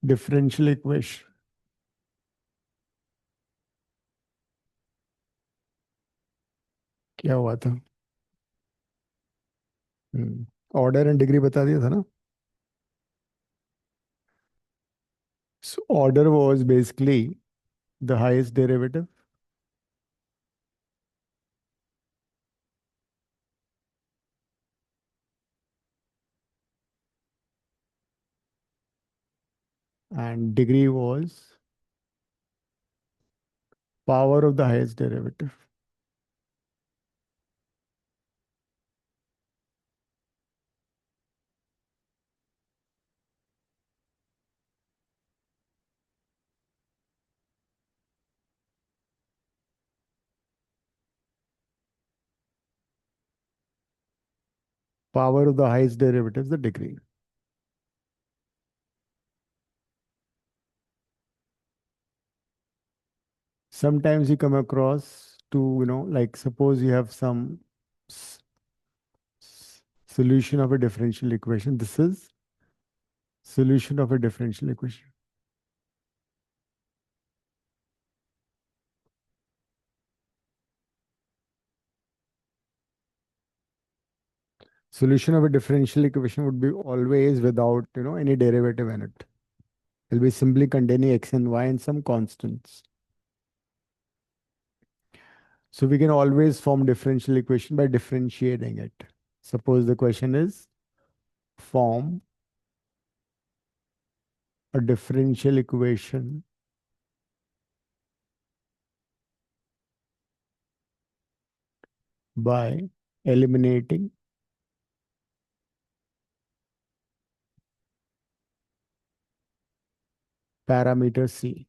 Differential equation. क्या हुआ था? ऑर्डर एंड डिग्री बता दिया था ना। So order was basically the highest derivative, and degree was power of the highest derivative. Power of the highest derivative is the degree. Sometimes you come across to, like suppose you have some s- solution of a differential equation. This is solution of a differential equation. Solution of a differential equation would be always without, any derivative in it. It will be simply containing x and y and some constants. So we can always form differential equation by differentiating it. Suppose the question is form a differential equation by eliminating parameter c.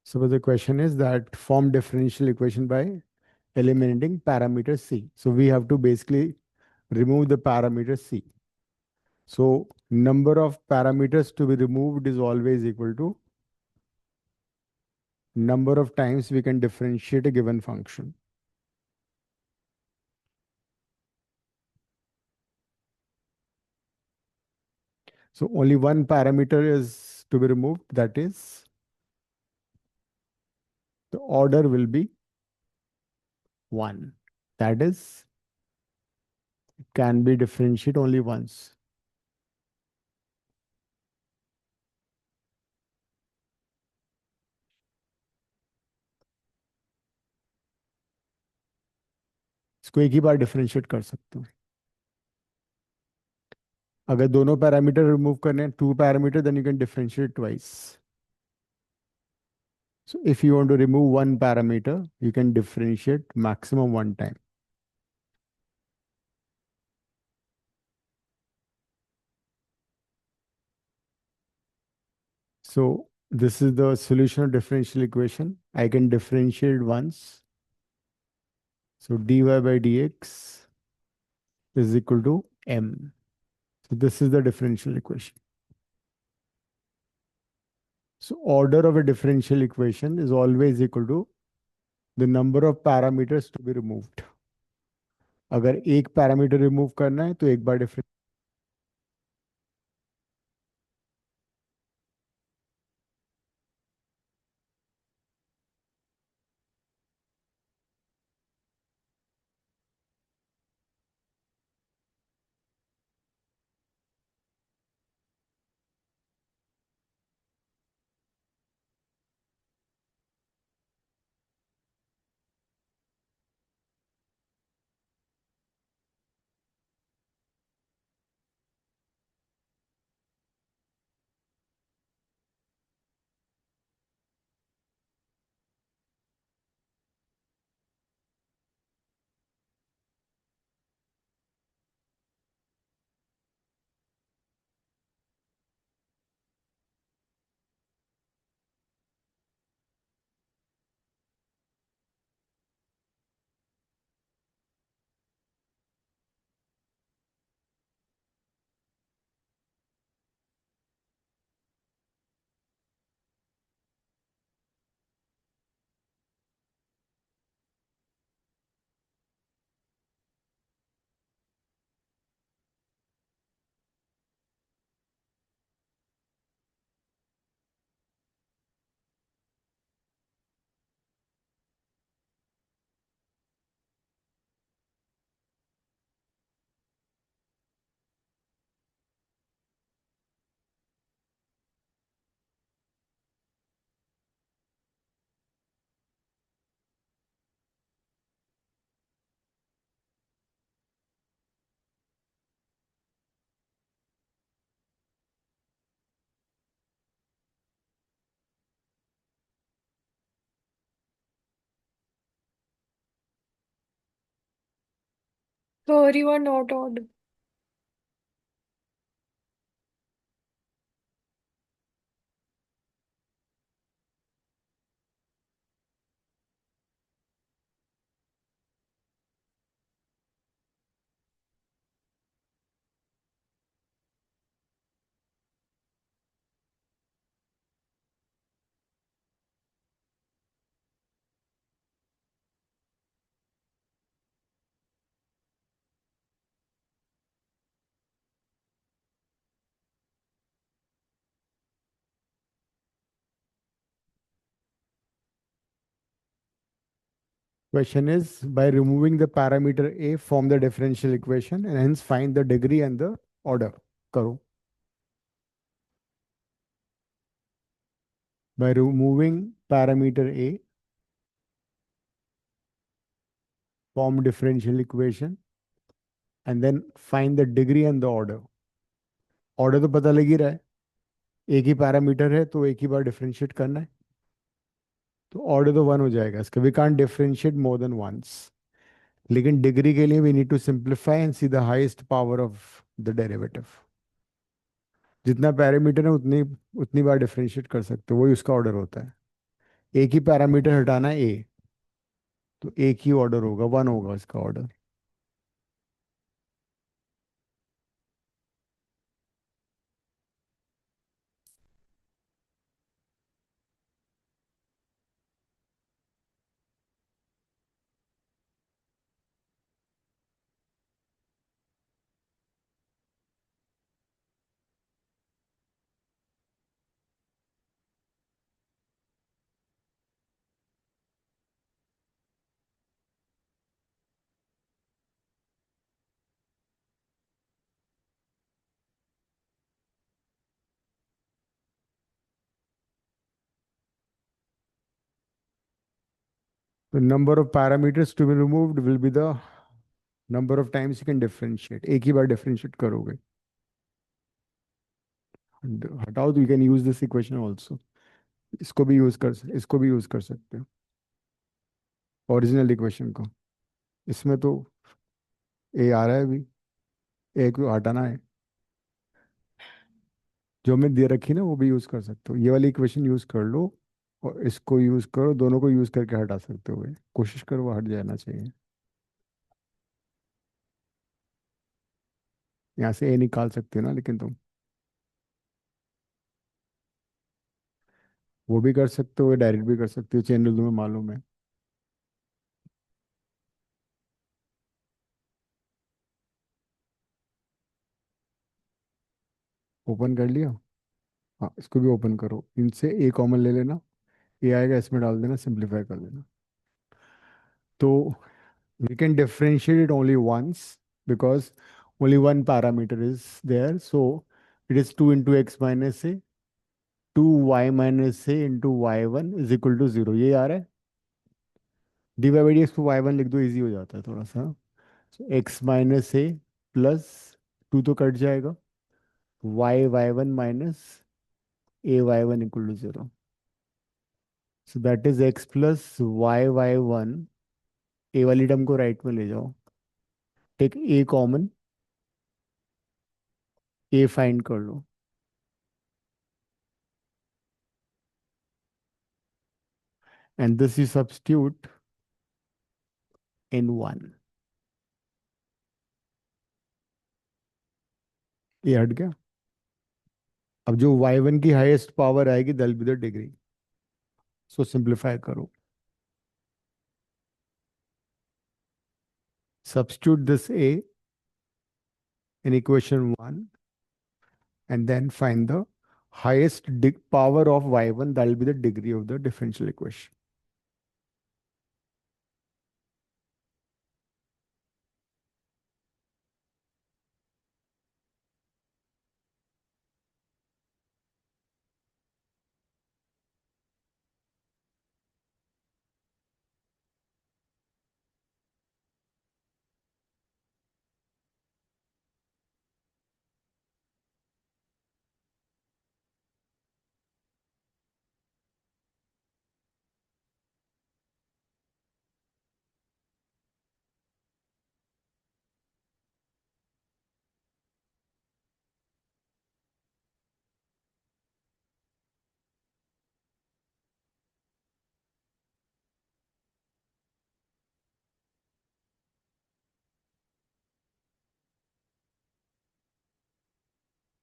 Suppose the question is that form differential equation by eliminating parameter c. So we have to basically remove the parameter c. So number of parameters to be removed is always equal to number of times we can differentiate a given function. So only one parameter is to be removed, that is the order will be 1. That is, it can be differentiated only once. इसको एक ही बार differentiate कर सकते हो। अगर दोनों parameter remove करने हैं, 2 parameter, then you can differentiate twice. So if you want to remove one parameter, you can differentiate maximum one time. So this is the solution of differential equation. I can differentiate once. So dy by dx is equal to m. So this is the differential equation. So order of a differential equation is always equal to the number of parameters to be removed. अगर एक parameter remove करना है तो एक बार difference. Sorry, you are not odd. Question is, by removing the parameter a, form the differential equation and hence find the degree and the order. करो. By removing parameter a, form differential equation and then find the degree and the order. Order तो पता लग ही रहा है. एक ही parameter है तो एक ही बार डिफरेंशिएट करना है. तो ऑर्डर तो वन हो जाएगा इसका. We can't differentiate more than once. लेकिन डिग्री के लिए we need to simplify and see the highest power of the derivative. जितना पैरामीटर है उतनी उतनी बार डिफरेंशिएट कर सकते हो, वही उसका ऑर्डर होता है. एक ही पैरामीटर हटाना है ए, तो एक ही ऑर्डर होगा, वन होगा इसका order. The number of parameters to be removed will be the number of times you can differentiate. एक ही बार differentiate करोगे. हटाओ तो you can use this equation also. इसको भी यूज कर सकते हो ओरिजिनल इक्वेशन को. इसमें तो ए आ रहा है अभी. ए को हटाना है. जो हमें दे रखी ना वो भी यूज कर सकते हो. ये वाली इक्वेशन यूज कर लो और इसको यूज करो. दोनों को यूज करके हटा सकते हो. कोशिश करो वो हट जाना चाहिए. यहाँ से ए निकाल सकते हो ना, लेकिन तुम वो भी कर सकते हो, डायरेक्ट भी कर सकते हो. चेन रूल तुम्हें मालूम है. ओपन कर लिया. हाँ, इसको भी ओपन करो. इनसे ए कॉमन ले लेना. ए आएगा इसमें डाल देना, सिंप्लीफाई कर देना. तो we can differentiate it only once because only one parameter is there. So it is 2 into x minus a, 2y minus a into y1 is equal to 0. ये आ रहा है. dy by dx को y1 लिख दो, easy हो जाता है थोड़ा सा. So x minus a plus 2 तो कट जाएगा. y1 minus a y1 equal to 0. So that is x plus y1. a वाली टर्म को राइट में ले जाओ. Take a common. a find कर लो. And this you substitute in 1. ये हट गया. अब जो y1 की हाईएस्ट पावर आएगी that be the degree. So simplify करो. Substitute this a in equation 1 and then find the highest power of y1, that will be the degree of the differential equation.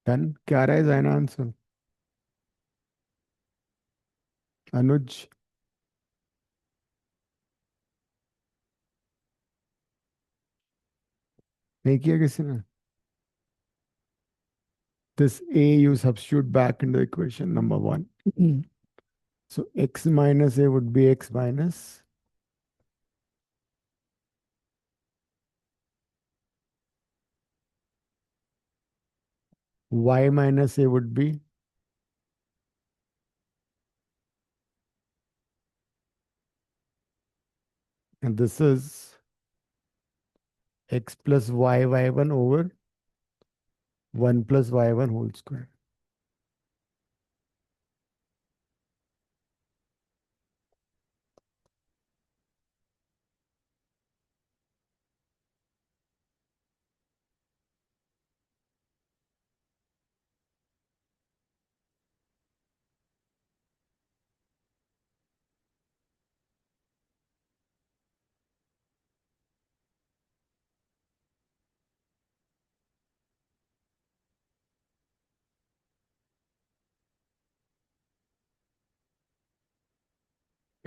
Done. क्या रहा है जाइना answer? अनुज? नहीं किया किसी ने? This a you substitute back into the equation number one. So x minus a would be x minus y minus a would be, and this is x plus y1 over 1 plus y1 whole square.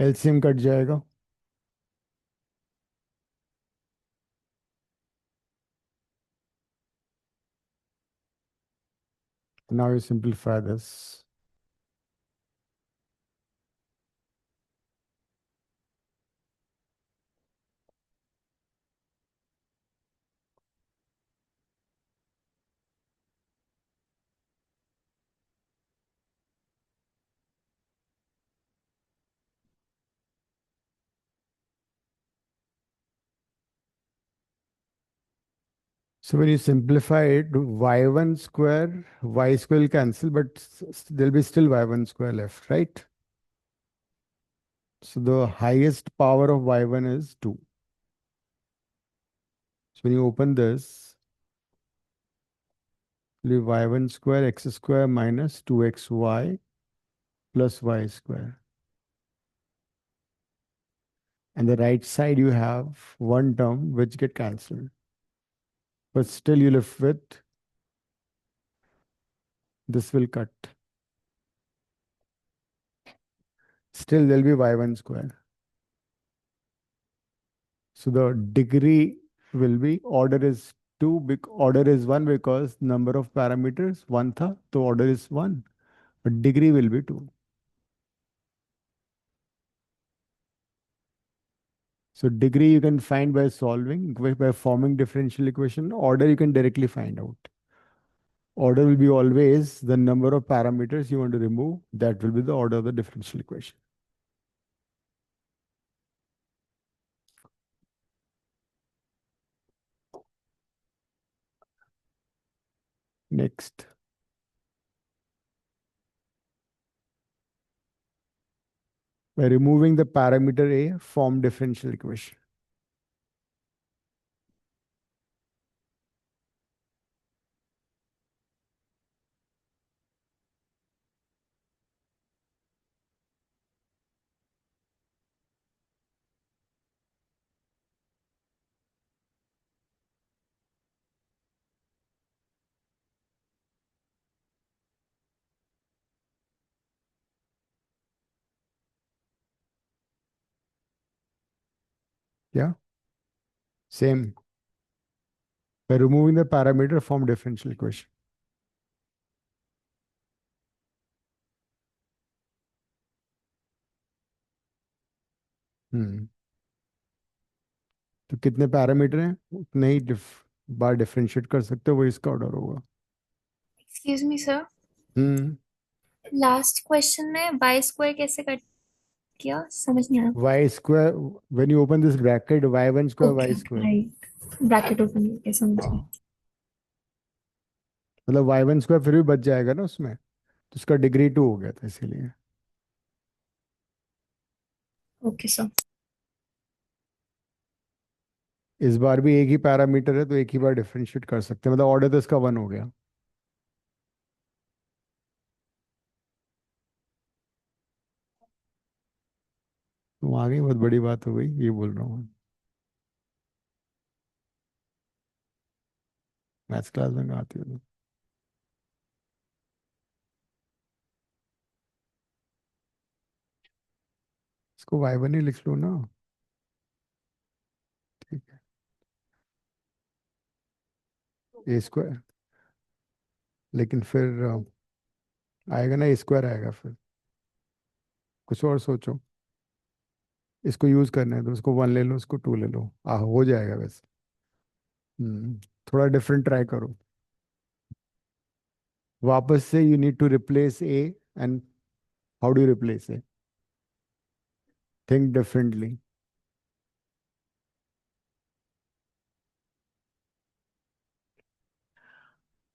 LCM cut जाएगा. Now you simplify this. So when you simplify it, y1 square, y square will cancel, but there'll be still y1 square left, right? So the highest power of y1 is 2. So when you open this, leave y1 square x square minus 2xy plus y square. And the right side you have one term which get cancelled. But still you left with this will cut. Still there'll be y1 square. So the degree will be order is 2, order is 1 because number of parameters 1 tha, so order is 1. But degree will be 2. So degree you can find by solving, by forming differential equation. Order you can directly find out. Order will be always the number of parameters you want to remove. That will be the order of the differential equation. Next. By removing the parameter A, form differential equation. Yeah, same. By removing the parameter, form differential equation. हम्म तो कितने parameter हैं उतने ही बार differentiate कर सकते हो, वो इसका order होगा. Excuse me sir, hmm last question में बाई स्क्वायर कैसे कट किया, समझ नहीं आया। Y square, when you open this bracket y1 square okay y square. Right, bracket open करके समझ गई। मतलब y1 स्क्वायर फिर भी बच जाएगा ना उसमें, तो उसका डिग्री 2 हो गया था इसीलिए. Okay sir. इस बार भी एक ही पैरामीटर है तो एक ही बार डिफरेंशिएट कर सकते हैं, मतलब ऑर्डर तो इसका 1 हो गया. तो आगे बहुत बड़ी बात हो गई, ये बोल रहा हूँ. मैथ्स क्लास में कहाँ आती है? इसको y1 ही लिख लो ना। ठीक है, ए स्क्वायर, लेकिन फिर आएगा ना, ए स्क्वायर आएगा फिर। कुछ और सोचो। इसको यूज करना है तो उसको 1 ले लो, उसको 2 ले लो, हो जाएगा वैसे। हम्म, थोड़ा डिफरेंट ट्राई करो। वापस से you need to replace a, and how do you replace a? Think differently.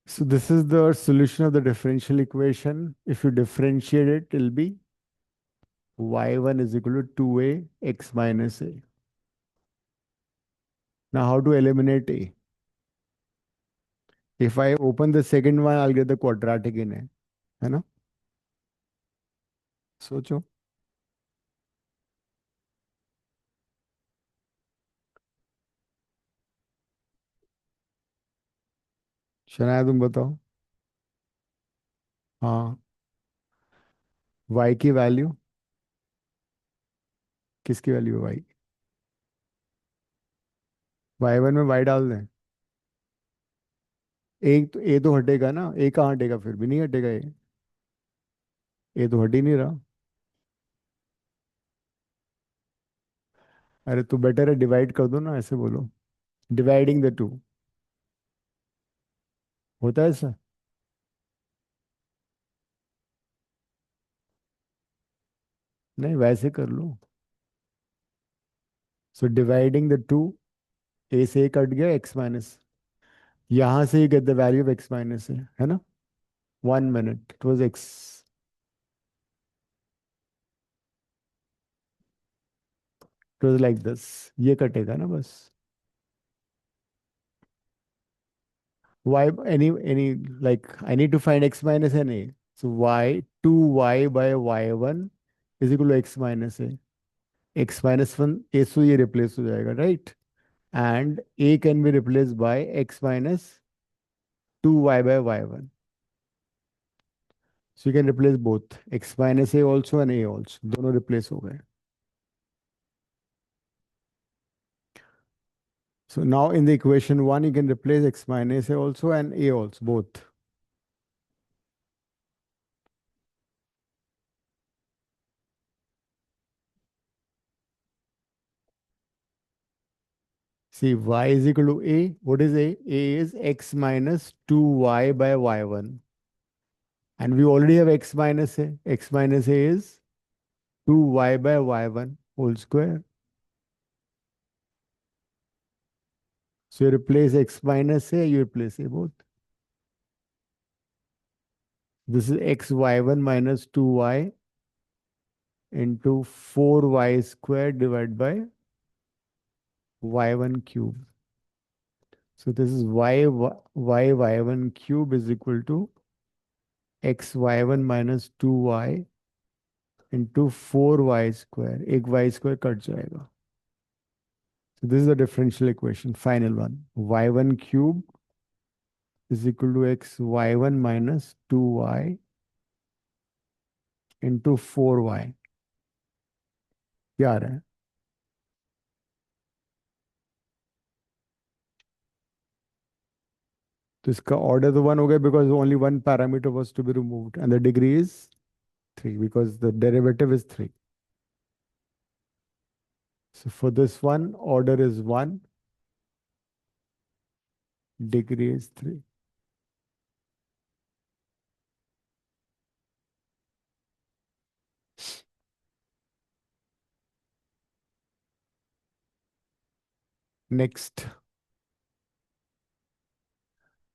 So this is the solution of the differential equation. If you differentiate it, it will be y1 is equal to 2a x minus a. Now how to eliminate a? If I open the second one, I'll get the quadratic in a. है ना? सोचो. शनाया तुम बताओ. हाँ. y की value, किसकी value है y? y1 में y डाल दें. एक तो ए तो हटेगा ना, ए कहाँ हटेगा, फिर भी नहीं हटेगा ए तो हट ही नहीं रहा. अरे तो बेटर है डिवाइड कर दो ना, ऐसे बोलो. Dividing the two. होता है ऐसा? नहीं, वैसे कर लो. So dividing the two, a से कट गया एक्स माइनस. यहां से ही get the value of x minus है ना? 1 minute, it was x. It was like this. ये कटेगा ना बस. y any like I need to find x minus and a. So y 2y by y1 is equal to x minus a. x minus 1 a से ये replace हो जाएगा, right? And a can be replace by x minus 2y by y1. So you can replace both x minus a also and a also. दोनों replace हो गए. So now in the equation 1, you can replace x minus a also and a also, both. See, y is equal to a. What is a? A is x minus 2y by y1. And we already have x minus a. X minus a is 2y by y1 whole square. So you replace x minus a, you replace a both. This is x y1 minus 2y into 4y squared divided by y1 cube. So this is y1 cube is equal to x y1 minus 2y into 4y square. एक y square cut जाएगा. So this is the differential equation, final one. y1 cube is equal to x y1 minus 2y into 4y. क्या आ रहा है? तो इसका order तो 1 हो गया because only one parameter was to be removed and the degree is 3 because the derivative is 3. So for this one, order is 1, degree is 3. Next.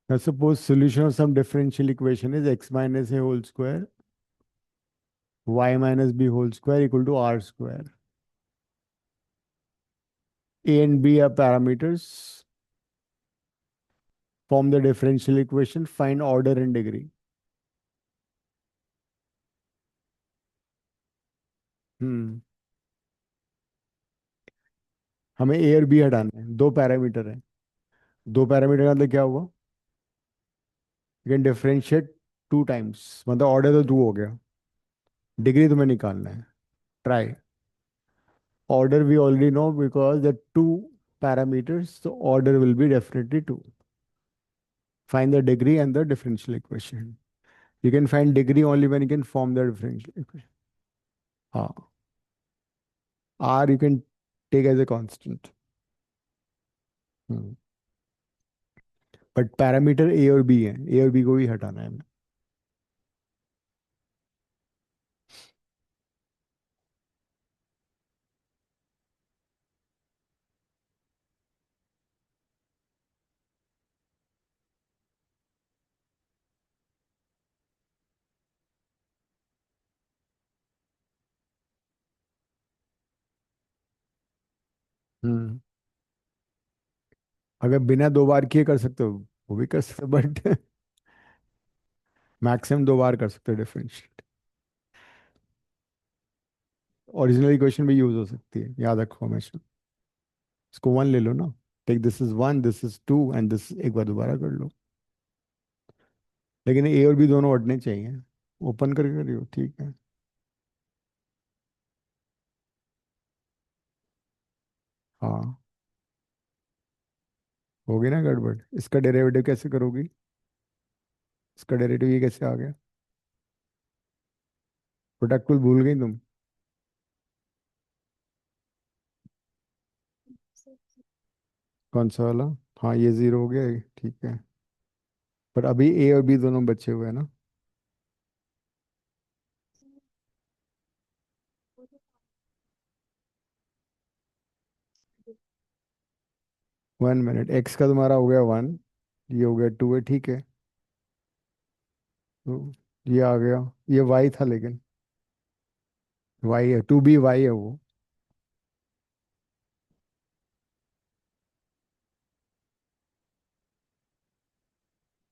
Now suppose solution of some differential equation is x minus a whole square y minus b whole square equal to r square. A and b are parameters. Form the differential equation. Find order and degree. हम्म हमें ए और B हटाना है. दो parameter है. दो parameter का मतलब क्या हुआ? यू कैन डिफरेंशिएट 2 टाइम्स, मतलब ऑर्डर तो 2 हो गया. डिग्री तुम्हें निकालना है. Try. Order we already know because the two parameters, so order will be definitely 2. Find the degree and the differential equation. You can find degree only when you can form the differential equation. R you can take as a constant. Hmm. But parameter a और b है, ए और B को भी हटाना है हमें. हम्म. अगर बिना 2 बार किए कर सकते हो वो भी कर सकते हो, बट मैक्सिमम 2 बार कर सकते हो डिफरेंशिएट. ओरिजिनल इक्वेशन भी यूज हो सकती है, याद रखो हमेशा. इसको 1 ले लो ना. Take this is 1, this is 2 and this एक बार दोबारा कर लो. लेकिन ए और बी दोनों हटने चाहिए. ओपन करके करियो, ठीक है. हाँ. होगी ना गड़बड़. इसका डेरिवेटिव कैसे करोगी? इसका डेरिवेटिव ये कैसे आ गया? प्रोडक्ट को भूल गई तुम? कौन सा वाला? हाँ ये 0 हो गया ये, ठीक है. पर अभी ए और बी दोनों बचे हुए हैं ना. 1 मिनट. एक्स का तुम्हारा हो गया 1, ये हो गया 2 है, ठीक है. तो ये आ गया. ये वाई था लेकिन. वाई है, 2b वाई है वो.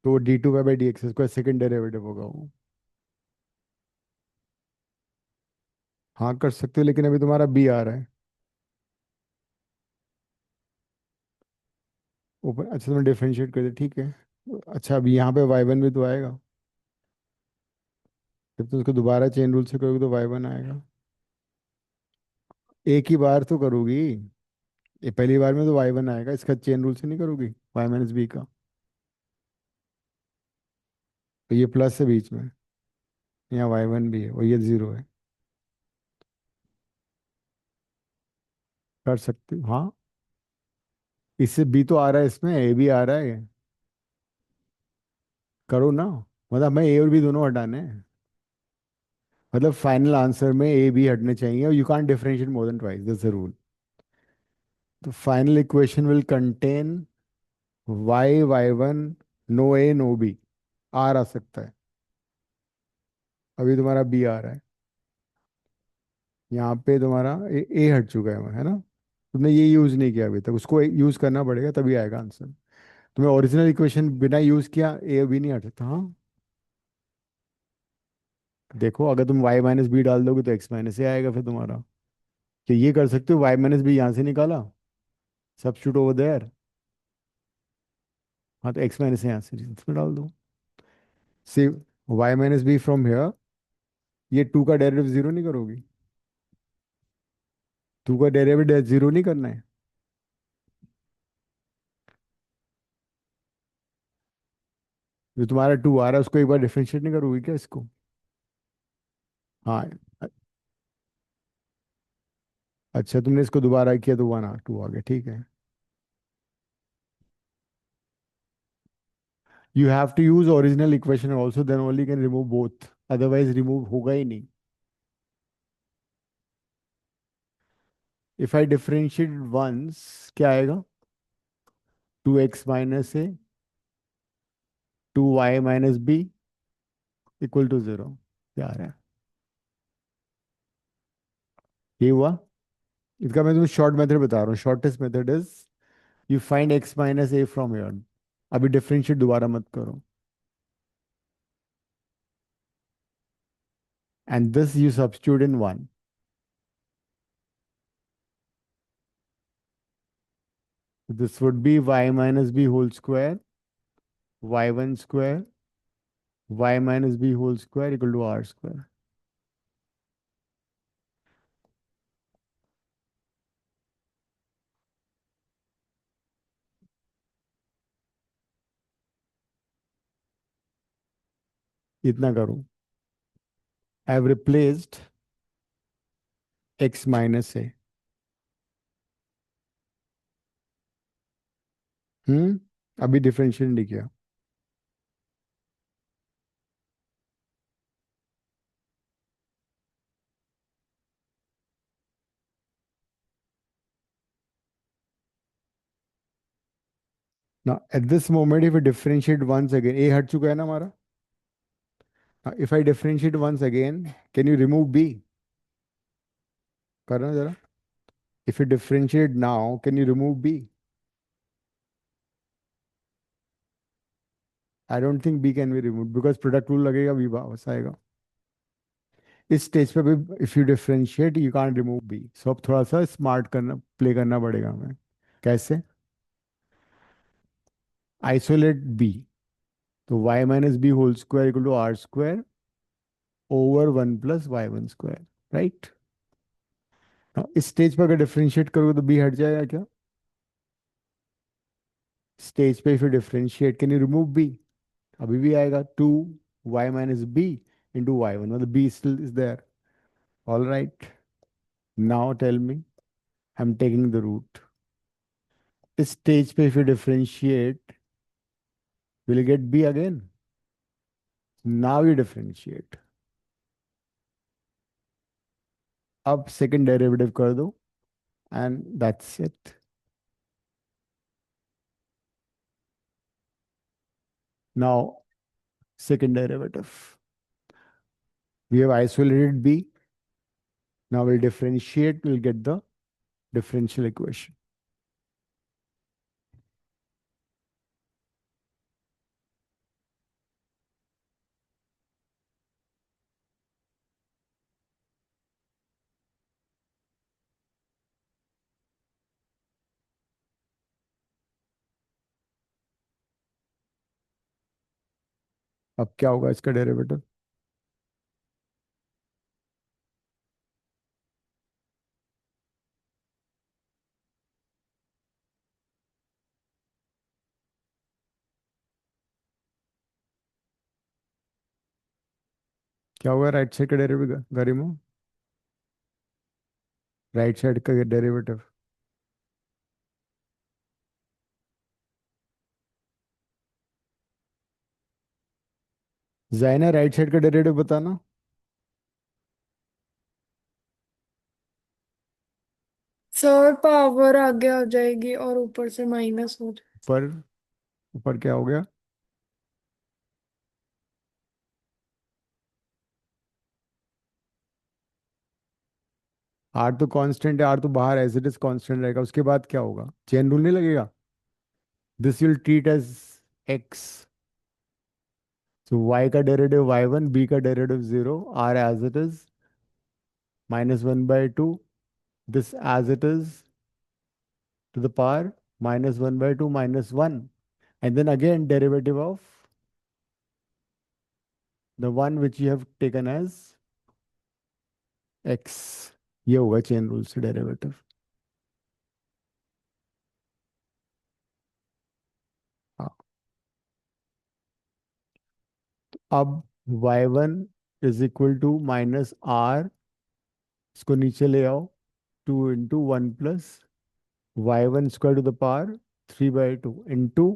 तो वो d2y/dx इसका सेकंड डेरिवेटिव होगा वो. हाँ कर सकते हो, लेकिन अभी तुम्हारा बी आ रहा है ऊपर. अच्छा तुमने डिफरेंशिएट कर दिया, ठीक है. अच्छा अभी यहाँ पे y1 भी तो आएगा. जब तुम उसको दोबारा चेन रूल से करोगे तो y1 आएगा. एक ही बार तो करोगी. ये पहली बार में तो y1 आएगा, इसका चेन रूल से नहीं करोगी y-b का. तो ये प्लस है बीच में. यहाँ y1 भी है और ये 0 है. कर सकते हो हाँ. इससे बी तो आ रहा है, इसमें ए भी आ रहा है. करो ना. मतलब हमें ए और बी दोनों हटाने हैं. मतलब फाइनल आंसर में ए बी हटने चाहिए, और you can't differentiate more than twice, that's the rule. तो final equation will contain y1, no a no b. R आ सकता है. अभी तुम्हारा बी आ रहा है. यहाँ पे तुम्हारा ए हट चुका है ना. तुमने ये यूज नहीं किया अभी तक, उसको यूज करना पड़ेगा तभी आएगा आंसर. तुम्हें ओरिजिनल इक्वेशन बिना यूज किया ए बी नहीं हट सकता. हाँ. देखो अगर तुम y-b डाल दोगे तो x-a आएगा फिर तुम्हारा. तो ये कर सकते हो, y-b यहाँ से निकाला, सब्स्टिट्यूट ओवर देयर. हाँ तो x-a यहाँ से इसमें डाल दो. से y-b फ्रॉम हियर. ये 2 का डेरिवेटिव 0 नहीं करोगी? 2 का डेरिवेटिव 0 नहीं करना है. जो तुम्हारा 2 आ रहा है उसको एक बार डिफरेंशिएट नहीं करोगी क्या इसको? हाँ. अ- अच्छा तुमने इसको दोबारा किया तो 1 2 आ गया, ठीक है. You have to use original equation also, then only can remove both, otherwise remove होगा ही नहीं. इफ आई डिफरेंशिएट वंस क्या आएगा? 2x-a 2y-b equal to 0. क्या आ रहा है? ये हुआ. इसका मैं तुम्हें शॉर्ट मेथड बता रहा हूँ. Shortest method is you find x-a from here. अभी डिफरेंशिएट दोबारा मत करो. And this you substitute in 1. This would be y-b whole square y1 square y-b whole square equal to r square. इतना करूं, I have replaced x minus a. अभी differentiate नहीं किया। Now, at this moment, if we differentiate once again, a हट चुका है ना हमारा। Now, if I differentiate once again, can you remove b? करना जरा। If you differentiate now, can you remove b? I don't think b can be removed because product rule लगेगा, b वापस आएगा। इस स्टेज पे भी if you differentiate, you can't remove b. So अब थोड़ा सा स्मार्ट करना, प्ले करना पड़ेगा हमें। कैसे? Isolate b. तो y minus b whole square equal to r square over 1 plus y1 square, right? Now, इस स्टेज पे अगर डिफरेंशिएट करोगे तो b हट जाएगा क्या? स्टेज पे फिर differentiate, can you remove b? अभी भी आएगा 2y minus b into y1, मतलब b still is there. All right, now tell me, I'm taking the root. इस स्टेज पे if you differentiate, will you get b again? Now you differentiate. अब second derivative कर दो and that's it. Now second derivative. We have isolated b. Now we'll differentiate, we'll get the differential equation. अब क्या होगा इसका derivative? क्या होगा right side का डेरिवेटिव गरिमा? राइट साइड का डेरिवेटिव। जाइना राइट साइड का डेरिवेटिव बताना। सर पावर आगे आ जाएगी और ऊपर से माइनस हो जाए। ऊपर, ऊपर क्या हो गया? आर तो कांस्टेंट है, आर तो बाहर एज इट इज कांस्टेंट रहेगा। उसके बाद क्या होगा? चेन रूल नहीं लगेगा? This will treat as x. So y का डेरिवेटिव y1, b का derivative 0, r as it is -1/2, this as it is to the power -1/2 -1, and then again derivative of the one which you have taken as x. ये होगा chain rule से derivative. हाँ, अब y1 is equal to -r, इसको नीचे ले आओ, 2 into 1 plus y1 square to the power 3/2 into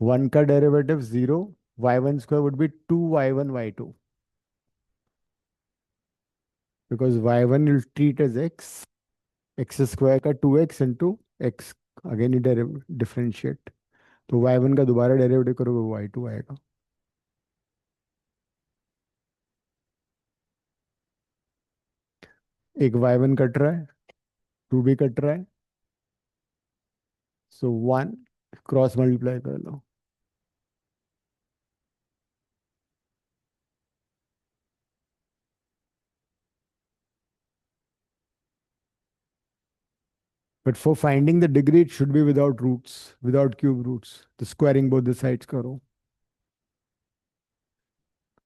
1 का derivative 0, y1 square would be 2y1 y2, because y1 will treat as x square का 2x इंटू x, अगेन ही differentiate, तो y1 का दोबारा डेरिवेटिव करोगे y2 आएगा। एक y1 कट रहा है, 2 भी कट रहा है, सो 1 क्रॉस मल्टीप्लाई कर लो। But for finding the degree, it should be without roots, without cube roots. तो squaring both the sides करो।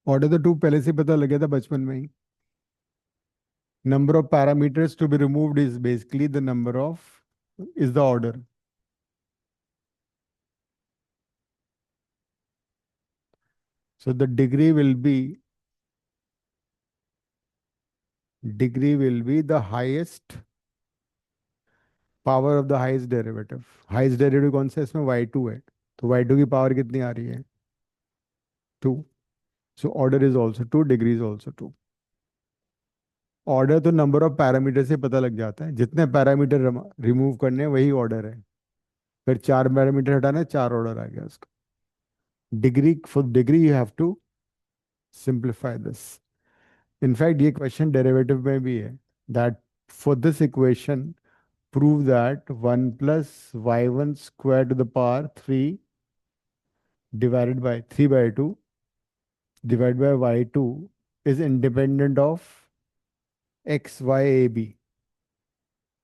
Order the two पहले से पता लग गया था बचपन में ही। Number of parameters to be removed is basically the number of, is the order. So the degree will be the highest power of the highest derivative. Highest derivative कौन सा है इसमें? y2 है. तो y2 की पावर कितनी आ रही है? 2. So order is also 2, degree is also 2. Order तो नंबर ऑफ पैरामीटर से पता लग जाता है. जितने पैरामीटर रिमूव करने हैं वही ऑर्डर है. फिर 4 पैरामीटर हटाना है, 4 ऑर्डर आ गया उसका. Degree, for degree you have to simplify this. In fact ये क्वेश्चन डेरिवेटिव में भी है. That for this equation prove that 1 plus y1 square to the power 3 divided by 3 by 2 divided by y2 is independent of x, y, a, b.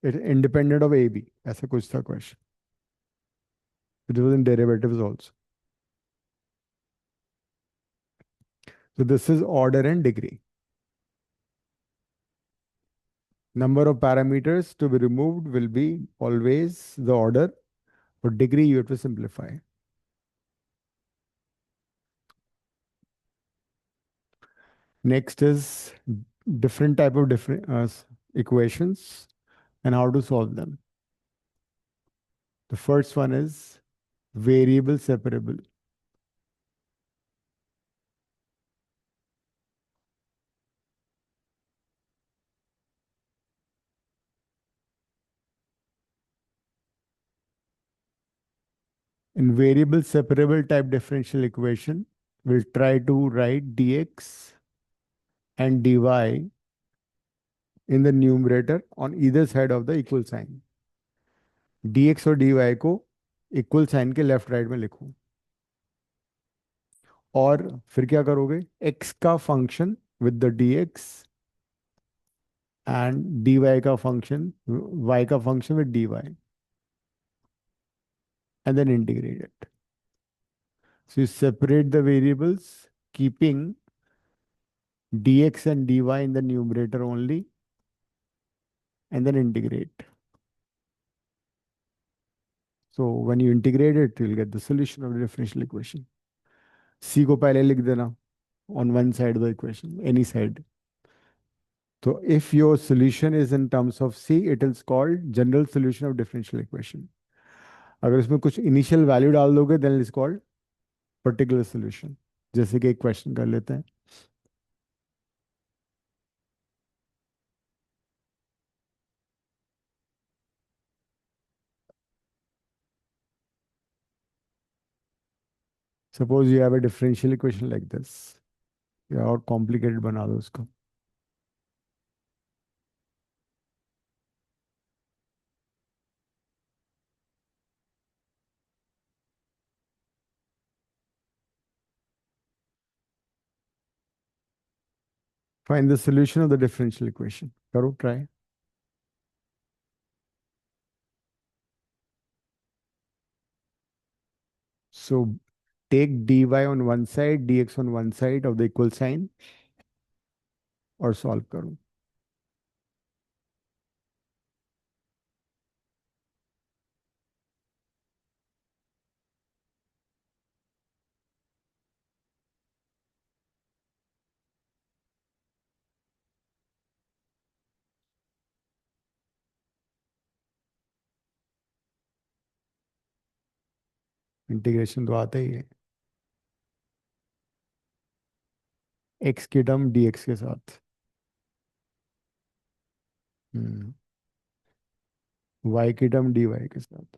It's independent of a, b. ऐसा कुछ था question. It was in derivatives also. So this is order and degree. Number of parameters to be removed will be always the order. For degree, you have to simplify. Next is different type of different equations and how to solve them. The first one is variable separable. In variable separable type differential equation, we'll try to write dx and dy in the numerator on either side of the equal sign. dx और dy को equal sign के left right में लिखो. और फिर क्या करोगे? x का function with the dx and dy का फंक्शन, y का function with dy, and then integrate it. So you separate the variables, keeping dx and dy in the numerator only, and then integrate. So when you integrate it, you'll get the solution of the differential equation. C को पहले लिख देना on one side of the equation, any side. So if your solution is in terms of C, it is called general solution of differential equation. अगर इसमें कुछ initial value डाल दोगे, then it's called particular solution. जैसे कि एक question कर लेते हैं. Suppose you have a differential equation like this. या और complicated बना दो उसको. Find the solution of the differential equation. करो try. So take dy on one side, dx on one side of the equal sign और solve करो. Integration तो आता ही है. x की टर्म dx के साथ. y की टर्म dy के साथ.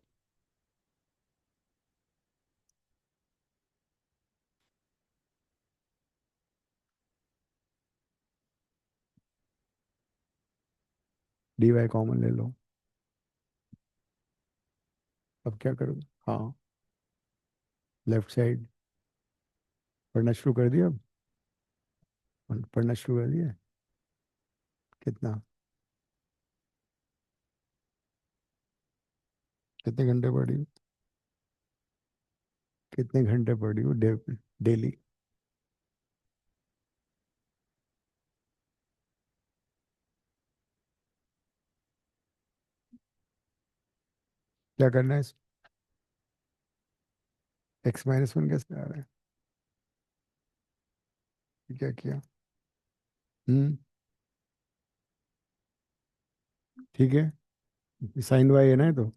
dy कॉमन ले लो. अब क्या करोगे? हाँ, लेफ्ट साइड. पढ़ना शुरू कर दिया? अब पढ़ना शुरू कर दिया? कितना? कितने घंटे पढ़ी हो? कितने घंटे पढ़ी हो डेली? क्या करना है? x-1 कैसे आ रहा है? क्या किया? हम्म, ठीक है। साइन वाई है ना, ये तो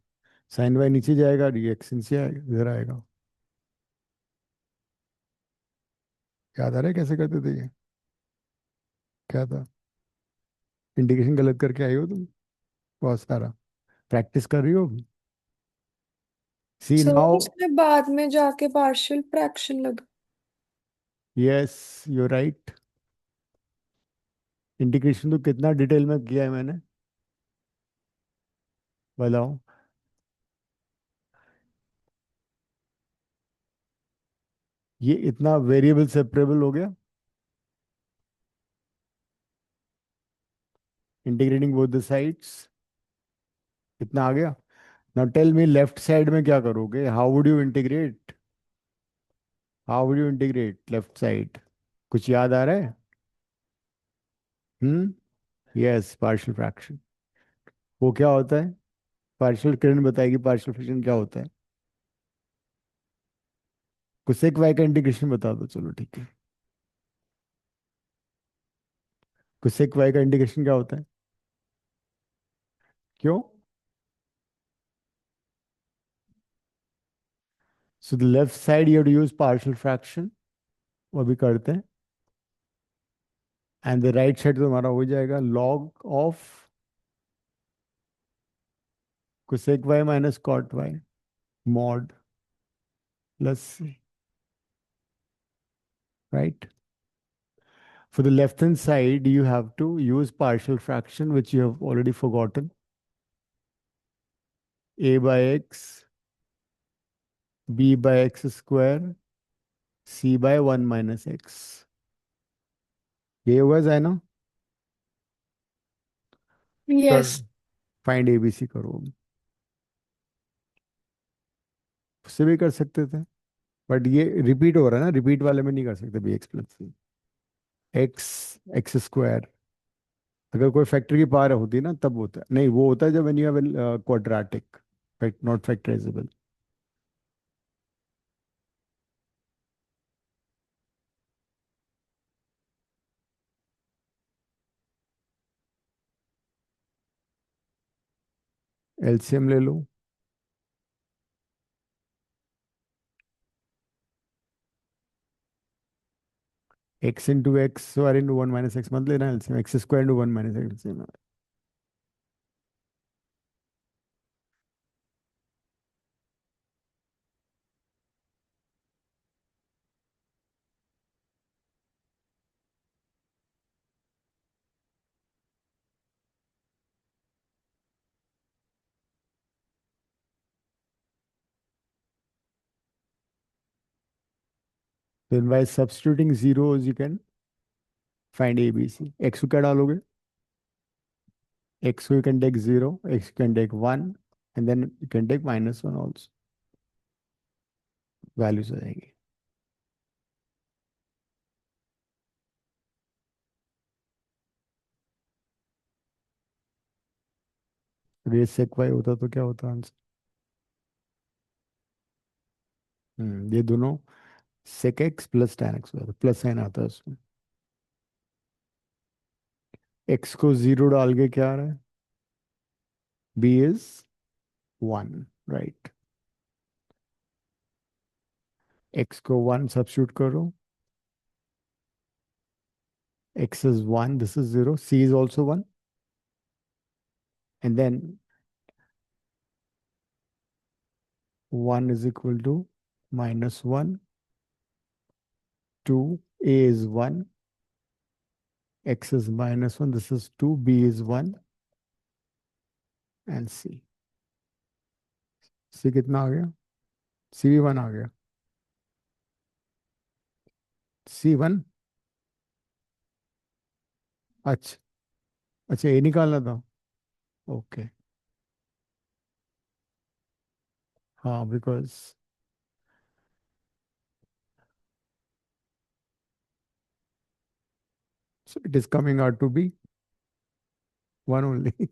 साइन वाई नीचे जाएगा, रिएक्शन से आएगा, इधर आएगा। याद आ रहा है कैसे करते थे ये? क्या था? इंडिकेशन गलत करके आई हो तुम, बहुत सारा प्रैक्टिस कर रही हो। सी सर नाउ। उसने बाद में जाके पार्शियल फ्रैक्शन लगा। Yes, you right. इंटीग्रेशन तो कितना डिटेल में किया है मैंने, बताओ। ये इतना वेरिएबल सेपरेबल हो गया, इंटीग्रेटिंग बोथ द साइड्स, इतना आ गया। Now tell me, left side में क्या करोगे? How would you integrate? How would you integrate left side? कुछ याद आ रहा है? Yes, partial fraction. वो क्या होता है? पार्शियल, किरण बताएगी पार्शियल फ्रैक्शन क्या होता है। कोसेक वाई का इंटीग्रेशन बता दो, चलो ठीक है। कोसेक वाई का इंटीग्रेशन क्या होता है? क्यों? So the left side you have to use partial fraction, वो भी करते हैं। एंड द राइट साइड तो हमारा हो जाएगा log of cosec y minus cot y mod plus c, right? For the left hand side, you have to use partial fraction, which you have already forgotten. A by x, b by x square, c by 1 minus x. ये हुआ है ना? कर, yes. Find ABC करो। उससे भी कर सकते थे, बट ये रिपीट हो रहा है ना, रिपीट वाले में नहीं कर सकते बी एक्स प्लस सी। एक्स, एक्स स्क्वायर, अगर कोई फैक्टर की पावर होती ना तब होता है, नहीं वो होता है जब when you have a quadratic, not factorizable. LCM ले लो। X into x square into one minus x मत लेना LCM, x square into one minus x. Then by substituting zeros you can find ABC. X को क्या डालोगे? X को you can take 0, X you can take 1, and then you can take minus 1 also. Values आ जाएगी। Race sec y होता तो क्या होता answer? ये दोनों sec x plus tan x होता, प्लस साइन आता है उसमें। एक्स को 0 डाल के क्या आ रहा है? B is 1, right? एक्स को 1 सब्स्टिट्यूट करो, x is 1, this is 0, c is also 1, and then 1 is equal to minus 1, 2, a is 1, x is minus 1, this is 2, b is 1, and c। c कितना आ गया? c भी 1 आ गया। c 1, अच्छा, अच्छा a निकालना था। ओके, हाँ, because so it is coming out to be 1 only.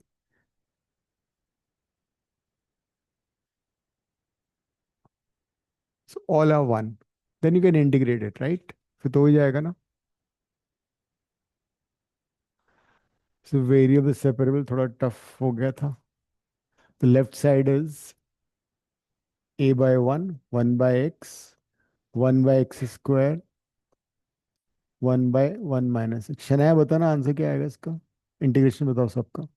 So all are 1, then you can integrate it, right? फिर तो हो जाएगा ना। So वेरिएबल सेपरेबल थोड़ा टफ हो गया था. The left side is a by 1 by x, 1 by x square, 1 by 1 minus x. Shanaya बताना आंसर क्या आएगा इसका. इंटीग्रेशन बताओ सबका.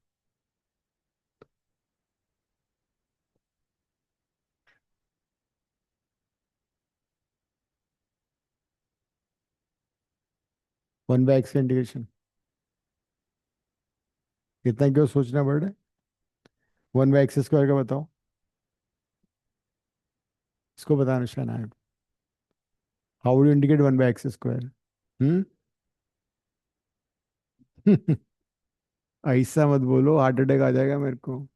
1 by x का इंटीग्रेशन. इतना क्यों सोचना पड़ रहा है. 1 by x स्क्वायर का बताओ. इसको बताना Shanaya. How would you indicate 1 by x square. Hmm. ऐसा मत बोलो, हार्ट अटैक आ जाएगा मेरे को.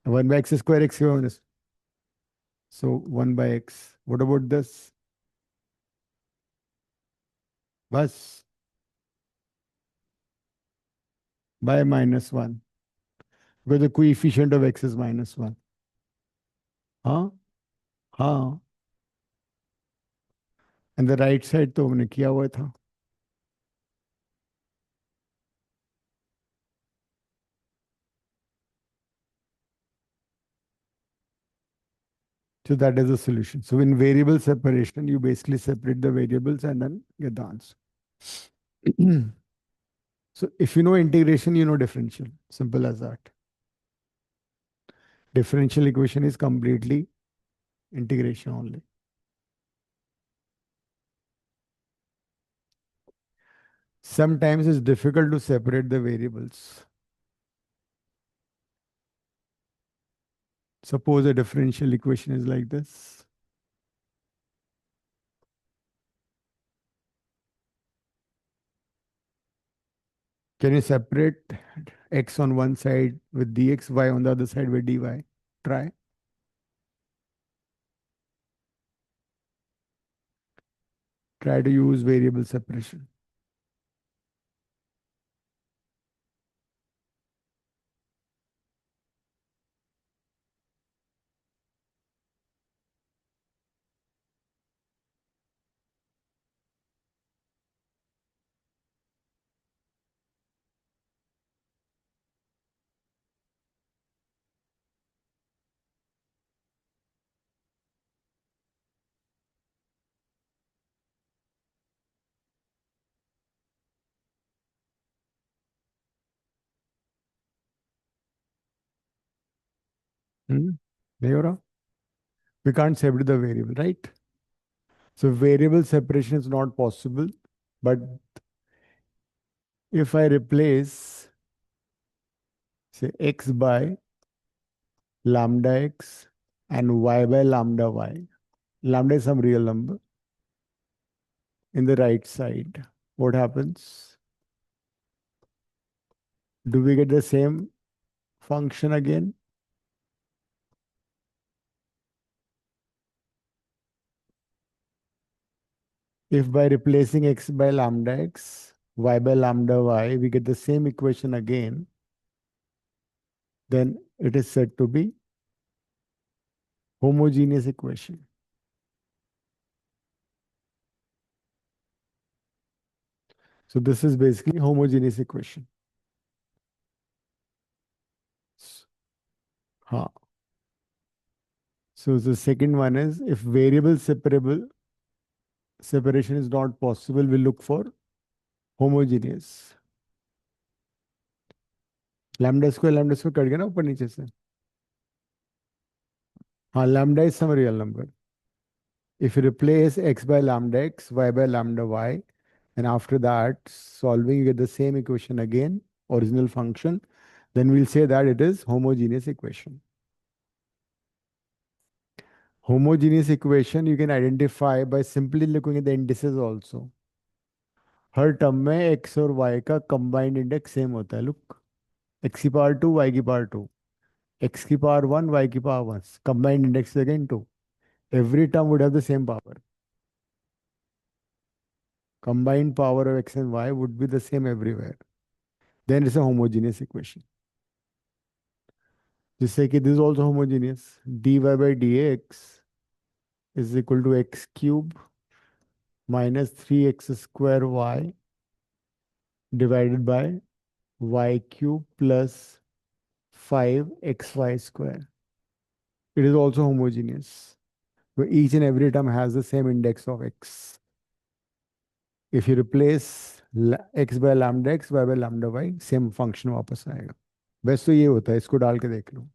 1 by x square x square. So 1 by x. What about this? बस by minus 1. Because the coefficient of x is minus 1. हाँ. हाँ. And the right side तो हमने किया हुआ था. So that is the solution. So in variable separation, you basically separate the variables and then get the answer. So if you know integration, you know differential. Simple as that. Differential equation is completely integration only. Sometimes it's difficult to separate the variables. Suppose a differential equation is like this. Can you separate x on one side with dx, y on the other side with dy? Try. Try to use variable separation. Hmm? नहीं हो रहा? We can't separate the variable, right? So variable separation is not possible. But if I replace, say, x by lambda x and y by lambda y, lambda is some real number, in the right side, what happens? Do we get the same function again? If by replacing x by lambda x, y by lambda y, we get the same equation again, then it is said to be homogeneous equation. So this is basically homogeneous equation. Huh. So the second one is, if variable separation is not possible, we look for homogeneous. Lambda square cut गया ना ऊपर नीचे से. हाँ, lambda is some real number. If you replace x by lambda x, y by lambda y, and after that solving you get the same equation again, original function, then we'll say that it is homogeneous equation. Homogeneous equation you can identify by simply looking at the indices also. Her term में x और y का combined index same होता है. Look, x की power 2, y की power 2, x की power 1, y की power 1. Combined index is again 2. Every term would have the same power. Combined power of x and y would be the same everywhere. Then it's a homogeneous equation. जिससे कि this is also homogeneous. dy by dx is equal to x cube minus 3x square y divided by y cube plus 5xy square. It is also homogeneous, where each and every term has the same index of x. If you replace x by lambda x, y by lambda y, same function वापस आएगा. बस तो ये होता है, इसको डाल के देख लो.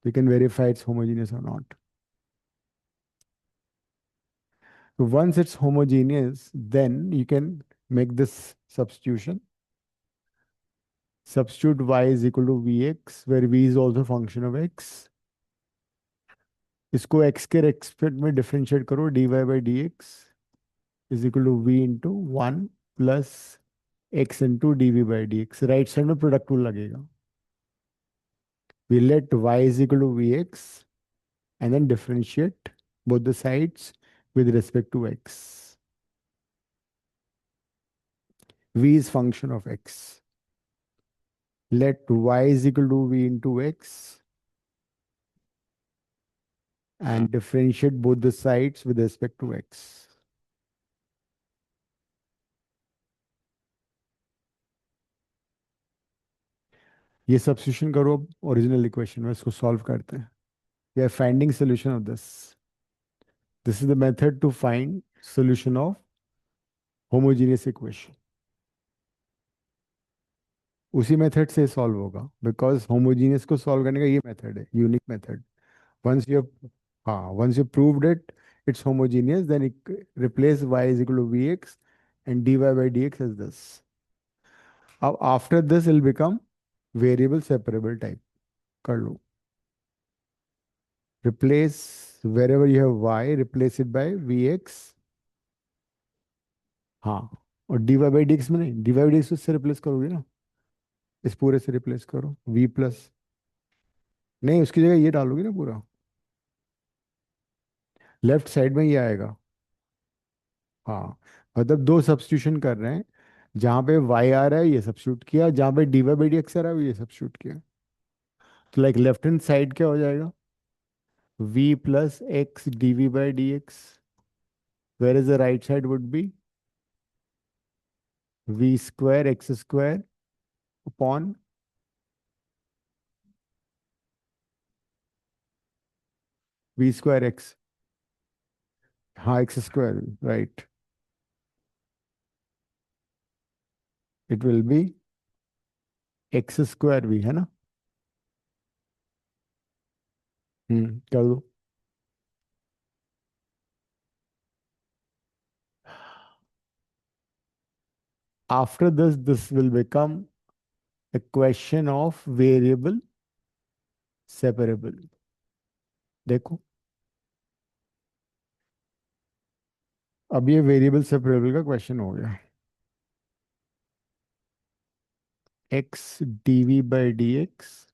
You can verify it's homogeneous or not. So once it's homogeneous, then you can make this substitution. Substitute y is equal to vx, where v is also function of x. इसको x के respect में differentiate करो, dy by dx is equal to v into 1 plus x into dv by dx. Right side में product rule लगेगा. We let y is equal to vx and then differentiate both the sides with respect to x. V is function of x. Let y is equal to v into x and differentiate both the sides with respect to x. ये substitution करो original equation में, इसको solve करते हैं. We are finding solution of this. This is the method to find solution of homogeneous equation. उसी method से solve होगा, because homogeneous को सॉल्व करने का ये मेथड है, unique method. Once you once you proved it, it's homogeneous, then replace y is equal to vx and dy by dx as this. After this it will become variable separable type. कर लो. Replace wherever you have y, replace it by vx. हाँ, और dy by dx में नहीं, dy by dx उससे replace करोगे ना, इस पूरे से रिप्लेस करो. v प्लस नहीं, उसकी जगह ये डालोगे ना पूरा. लेफ्ट साइड में ये आएगा. हाँ, मतलब दो सब्स्टिट्यूशन कर रहे हैं. जहां पे y आ रहा है ये सब्स्टिट्यूट किया, जहां पे dy by dx आ रहा है ये सब्स्टिट्यूट किया. तो लाइक लेफ्ट हैंड साइड क्या हो जाएगा, v plus x dv by dx, whereas the right side would be v square x square upon v square x. हाँ, x square, right. It will be x square v, है ना. कर दो. After this will become a question of variable separable. देखो, अब ये variable separable का question हो गया. x dv by dx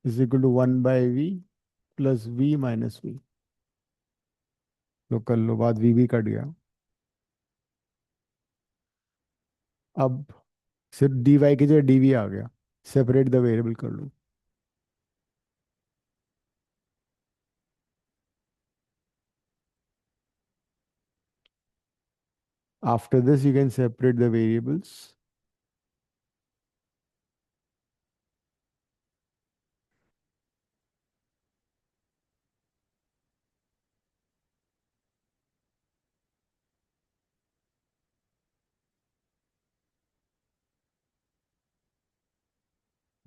is equal to 1 by v plus v minus v. लो कर लो, बाद v भी कट गया. अब सिर्फ dy की जगह dv आ गया. सेपरेट द वेरिएबल कर लो. After this you can separate the variables.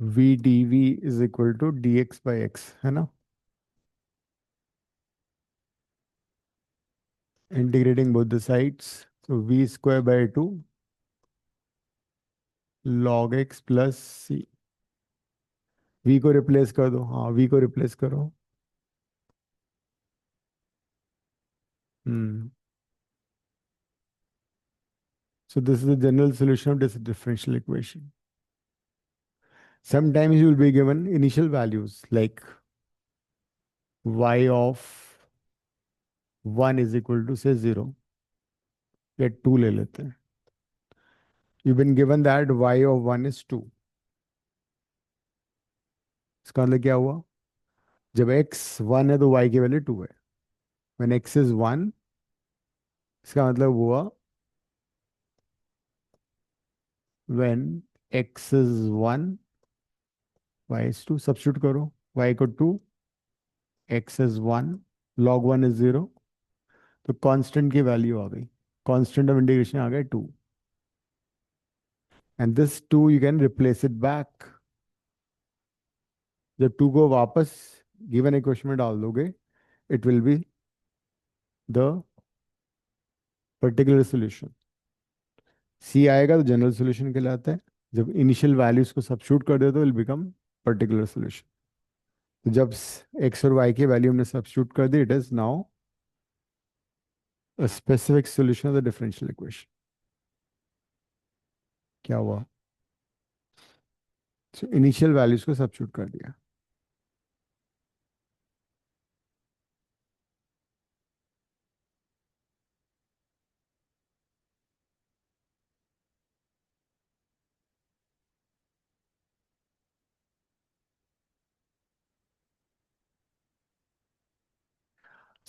v dv is equal to dx by x, है ना. Integrating both the sides, so v square by 2 log x plus c. v को replace कर दो. हाँ, v को replace करो. So this is the general solution of this differential equation. Sometimes you will be given initial values like y of 1 is equal to say 0. Let 2 ले लेते हैं. You've been given that y of 1 is 2. इसका मतलब क्या हुआ, जब x 1 है तो y की वैल्यू 2 है. When x is 1, इसका मतलब हुआ when x is 1, y is 2, substitute करो, y को 2, x is 1, log 1 is 0, तो कांस्टेंट की वैल्यू आ गई, कांस्टेंट ऑफ इंटीग्रेशन आ गया 2, and this 2 you can replace it back. जब 2 को वापस गिवन इक्वेशन में डाल दोगे, it will be the particular solution. C आएगा तो जनरल सॉल्यूशन कहलाता है, जब इनिशियल वैल्यूज को सब्स्टिट्यूट कर दे तो विल बिकम पर्टिकुलर सॉल्यूशन। तो जब एक्स और वाई की वैल्यू हमने सब्स्टिट्यूट कर दी, it is now a specific solution of the differential equation. क्या हुआ? इनिशियल वैल्यूज को सब्स्टिट्यूट कर दिया।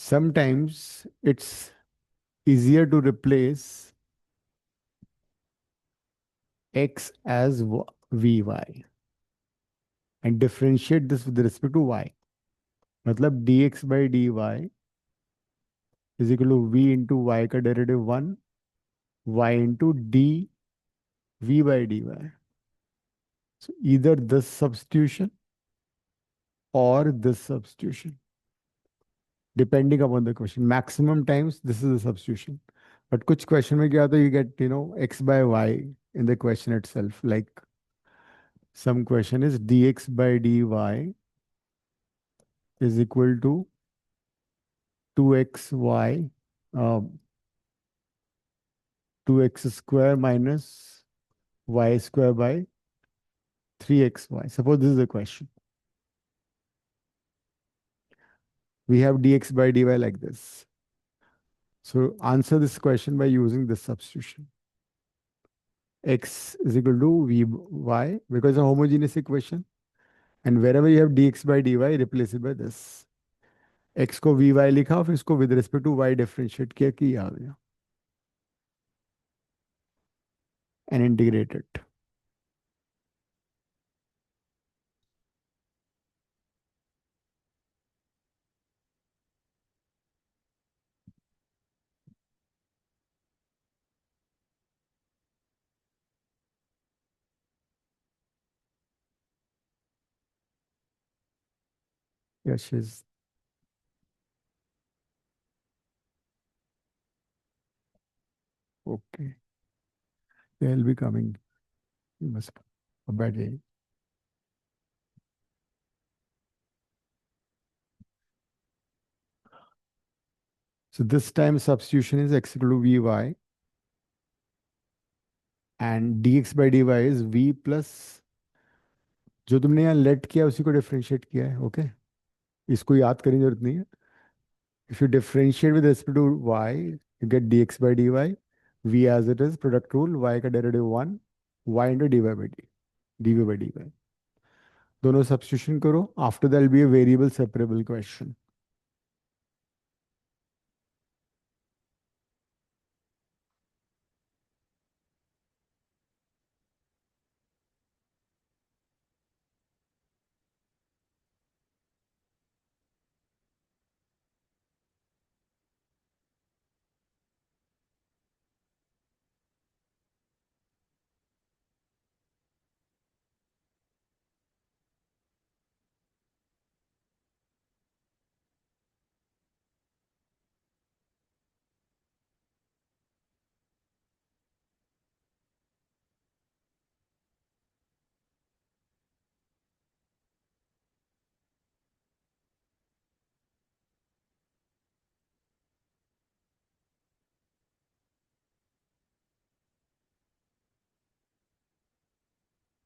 Sometimes it's easier to replace x as vy and differentiate this with respect to y. मतलब dx by dy is equal to v into y का derivative 1, y into d v by dy. So either this substitution or this substitution, depending upon the question. Maximum times this is the substitution. But कुछ question में क्या होता है, you get x by y in the question itself. Like some question is dx by dy is equal to 2xy, 2x square minus y square by 3xy. Suppose this is the question. We have dx by dy like this. So answer this question by using this substitution. X is equal to vy because it's a homogeneous equation. And wherever you have dx by dy, replace it by this. X को vy लिखा, फिर इसको with respect to y differentiate किया कि आ गया. And integrate it. Yes, is okay. They'll be coming. You must a bad day. So this time substitution is x equal to vy and dx by dy is v plus जो तुमने यहाँ late किया उसी को differentiate किया है. Okay, इसको याद करने की जरूरत नहीं है. If you differentiate with respect to y, you get dx by dy, v as it is, product rule, y का derivative 1, y into dy by dv by dy. दोनों सब्स्टिट्यूशन करो. After that will be a variable separable question.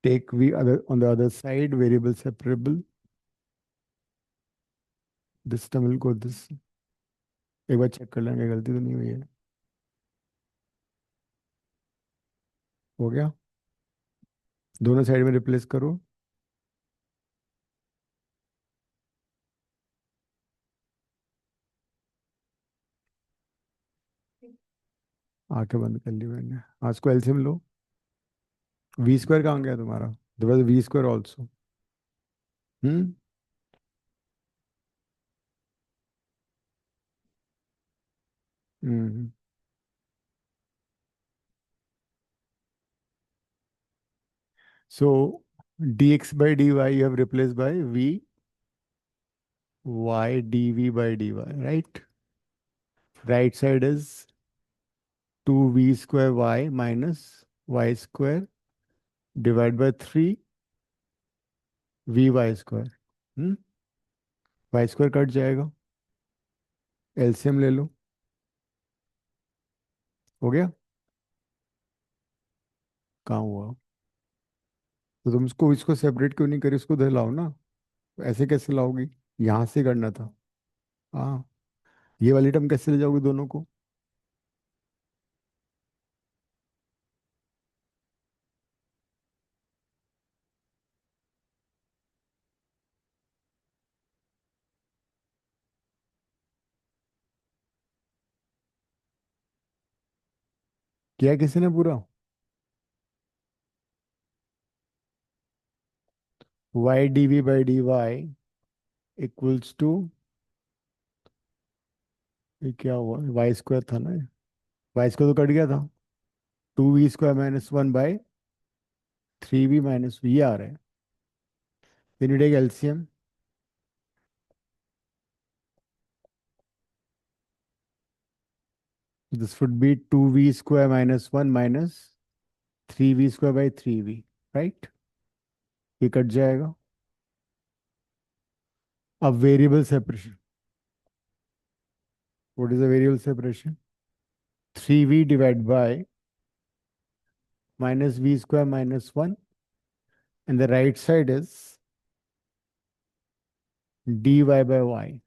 Take v other on the other side, variable separable. This term will go this. एक बार check कर लेंगे गलती तो नहीं हुई है. हो गया. दोनों साइड में रिप्लेस करो. आंखें बंद कर ली मैंने. आज को एलसीएम लो. वी स्क्वायर कहाँ गया तुम्हारा? There was v square also. Hmm. Hmm. So dx by dy you have replaced by v y dv by dy, right? Right side is 2v square y minus y square divided by 3 vy square. Hmm. y square cut जाएगा, LCM ले लो, हो गया। कहाँ हुआ? तो तुम इसको इसको सेपरेट क्यों नहीं करी? उसको उधर लाओ ना। ऐसे कैसे लाओगी? यहाँ से करना था। हाँ, ये वाली टर्म कैसे ले जाओगी दोनों को? किया किसी ने पूरा? y dv by dy equals to, ये क्या हुआ? वाई स्क्वायर था ना, वाई स्क्वायर तो कट गया था। 2v² - 1/3v - ये आ रहा है। then you take LCM. This would be 2v² - 1 minus 3v² by 3v, right? ये कट जाएगा। अब variable separation, what is the variable separation? 3v divided by minus v² - 1, and the right side is dy by y.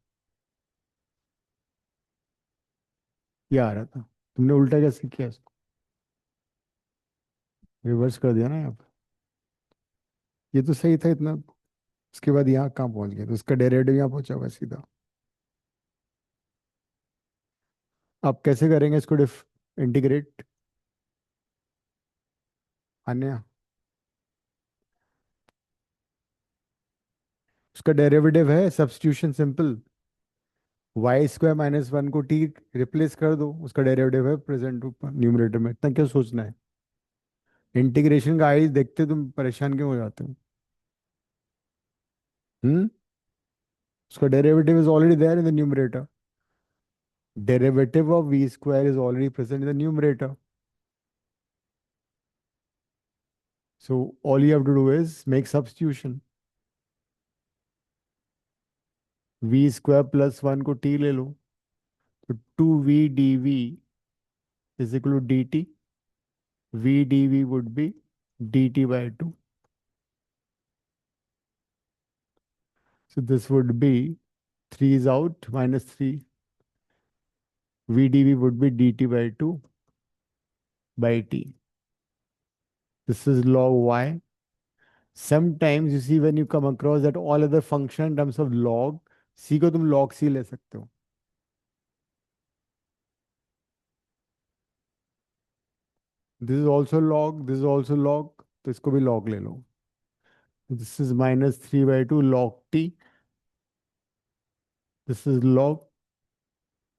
ये आ रहा था, तुमने उल्टा कैसे किया इसको? रिवर्स कर दिया ना यहाँ पे। ये तो सही था इतना, उसके बाद यहाँ कहाँ पहुंच गया? तो उसका डेरिवेटिव यहाँ पहुंचा हुआ है सीधा। अब कैसे करेंगे इसको डिफ इंटीग्रेट? अन्य, उसका डेरिवेटिव है सब्स्टिट्यूशन सिंपल। y² - 1 को t रिप्लेस कर दो, उसका डेरिवेटिव है प्रेजेंट ऊपर न्यूमरेटर में। इतना क्या सोचना है? इंटीग्रेशन का आई देखते तुम परेशान क्यों हो जाते हो? हम्म। उसका derivative is already there in the numerator. Derivative of v square is already present in the numerator. So all you have to do is make substitution. v² + 1 को t ले लो, तो 2v dv is equal to dt. v dv would be dt by 2. So this would be 3 is out, -3. v dv would be dt by 2 by t. This is log y. Sometimes you see when you come across that all other function in terms of log, c को तुम log c ले सकते हो। This is also log, this is also log, तो इसको भी log ले लो। This is -3/2 log t. This is log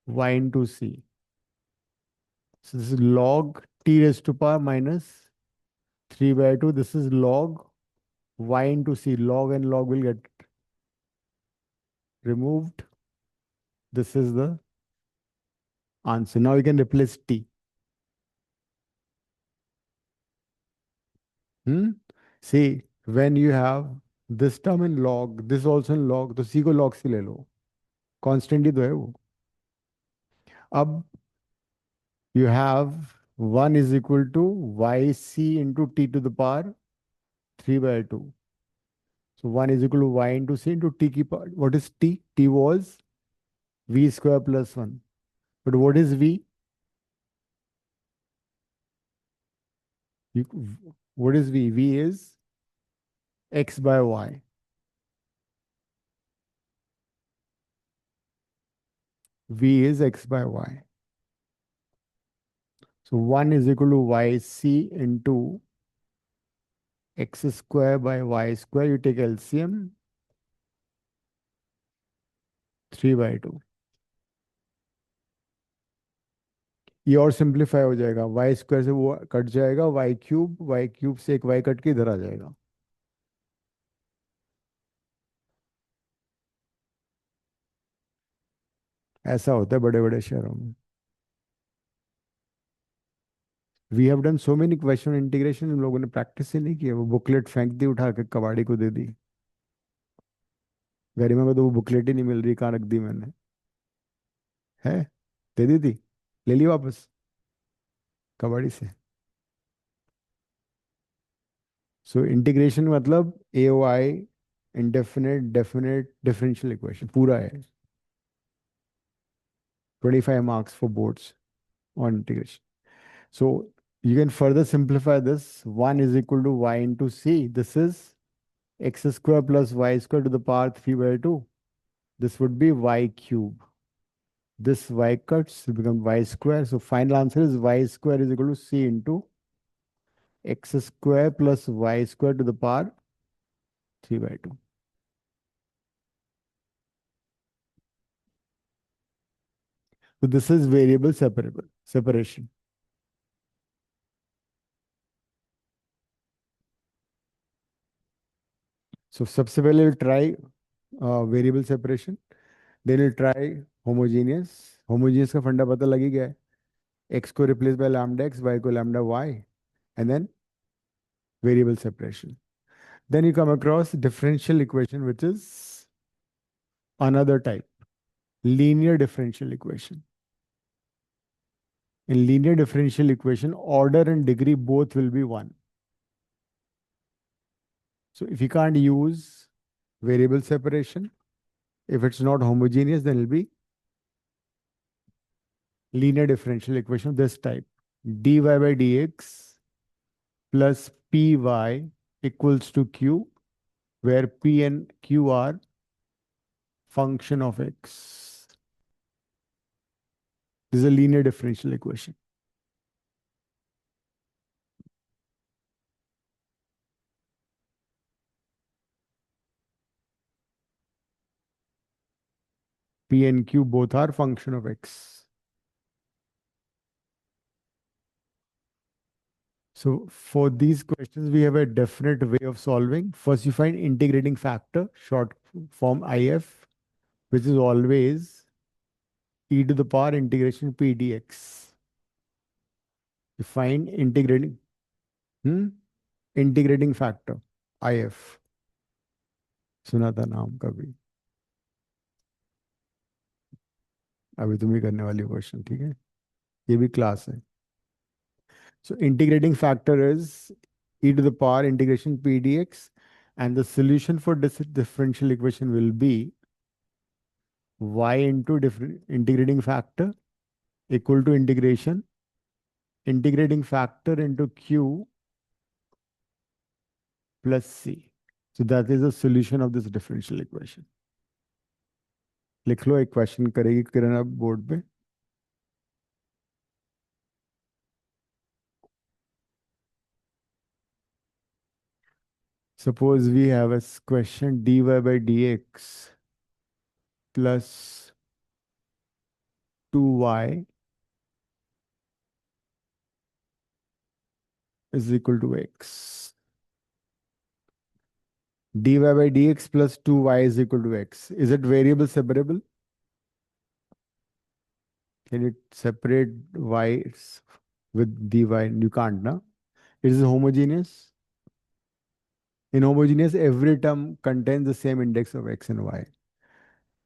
y into c. So this is log t raised to power -3/2. This is log y into c. Log and log will get removed. This is the answer. Now you can replace t. Hmm? See, when you have this term in log, this also in log, तो c को log c ले लो, constant ही तो है वो। अब you have 1 is equal to yc into t to the power 3/2. So 1 is equal to y into c into t ki power. What is t? T was v² + 1. But what is v? What is v? V is x by y. V is x by y. So 1 is equal to yc into x square by y square, you take LCM, 3/2. ये और simplify हो जाएगा, Y square से वो cut जाएगा, Y cube से एक Y cut के इधर आ जाएगा। ऐसा होता है बड़े बड़े शहरों में। We have done so many question integration, हम लोगों ने प्रैक्टिस ही नहीं किया, वो बुकलेट फेंक दी उठा के, कबाड़ी को दे दी। गरिमा को तो वो बुकलेट ही नहीं मिल रही, कहाँ रख दी मैंने? है, दे दी थी, ले ली वापस कबाड़ी से। सो इंटीग्रेशन मतलब ए ओ आई, इंडेफिनेट डेफिनेट डिफरेंशियल इक्वेशन पूरा है। 25 marks for boards on integration. So you can further simplify this. 1 is equal to y into c. This is x square plus y square to the power 3/2. This would be y cube. This y cuts to become y square. So final answer is y square is equal to c into x square plus y square to the power 3/2. So this is variable separation. So सबसे पहले we'll try variable separation. Then we'll try homogeneous. Homogeneous का फंडा पता लग ही गया है। x को replace by lambda x, y को lambda y, and then variable separation. Then you come across differential equation, which is another type, linear differential equation. In linear differential equation, order and degree both will be 1. So if you can't use variable separation, if it's not homogeneous, then it'll be linear differential equation of this type. dy by dx plus py equals to q, where p and q are function of x. This is a linear differential equation. P and Q both are function of x. So for these questions, we have a definite way of solving. First, you find integrating factor, short form IF, which is always e to the power integration p dx. You find integrating factor, IF. सुना था नाम कभी? अभी तुम ही करने वाली question, ठीक है? ये भी क्लास है. So integrating factor is e to the power integration p dx, and the solution for this differential equation will be y into integrating factor equal to integrating factor into q plus c. So that is the solution of this differential equation. लिख लो, एक question करेगी किरण अब board पे. Suppose we have a question dy by dx plus 2y is equal to x. dy by dx plus 2y is equal to x. Is it variable separable? Can it separate y with dy? You can't, no? It is homogeneous. In homogeneous, every term contains the same index of x and y.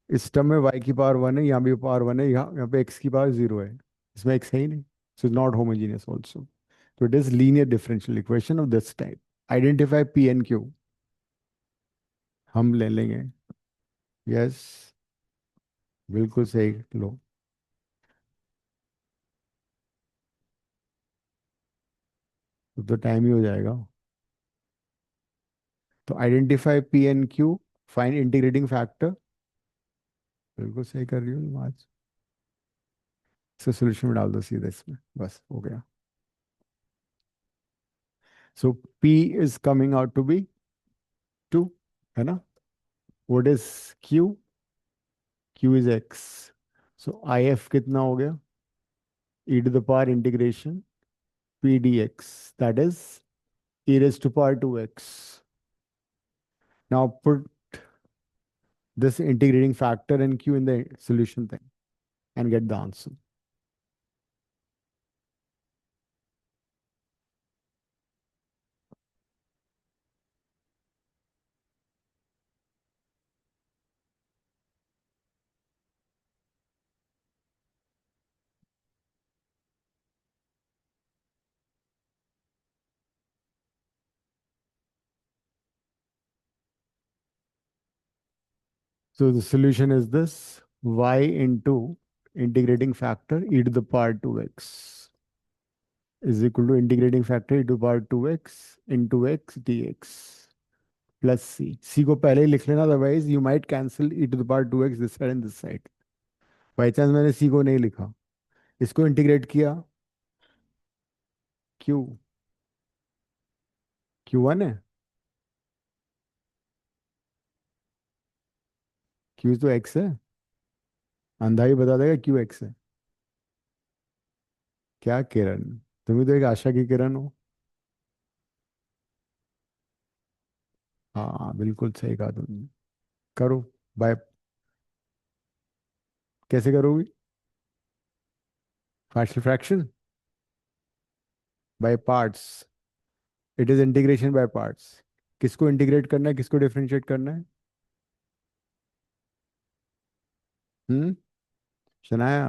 इस term में y की power 1 है, यहाँ भी power 1 है, यहाँ पे x की पावर 0 है. इसमें x है ही नहीं. So it's not homogeneous also. So it is linear differential equation of this type. Identify p and q. हम ले लेंगे. Yes. बिल्कुल सही लो. तो टाइम ही हो जाएगा. तो identify P and Q, find integrating factor. बिल्कुल सही कर रही हो तुम आज. इसको सोल्यूशन में डाल दो सीधा, इसमें बस हो गया. So P is coming out to be 2, है ना? What is Q? Q is X. So IF कितना हो गया? E to the power integration P dx. That is e raised to power 2x. Now put this integrating factor and Q in the solution thing and get the answer. So the solution is this: y into integrating factor e to the power 2x is equal to integrating factor e to the power 2x into x dx plus c. C को पहले ही लिख लेना, otherwise you might cancel e to the power 2x this side and this side. By chance मैंने c को नहीं लिखा, इसको integrate किया, q q1 है, q तो x है, अंधा ही बता देगा q x है। क्या किरण, तुम भी तो एक आशा की किरण हो। हाँ बिल्कुल सही कहा तुमने। करो बाय, कैसे करोगी? Partial fraction by parts, it is integration by parts. किसको इंटीग्रेट करना है, किसको डिफरेंशिएट करना है? हम्म, शनाया,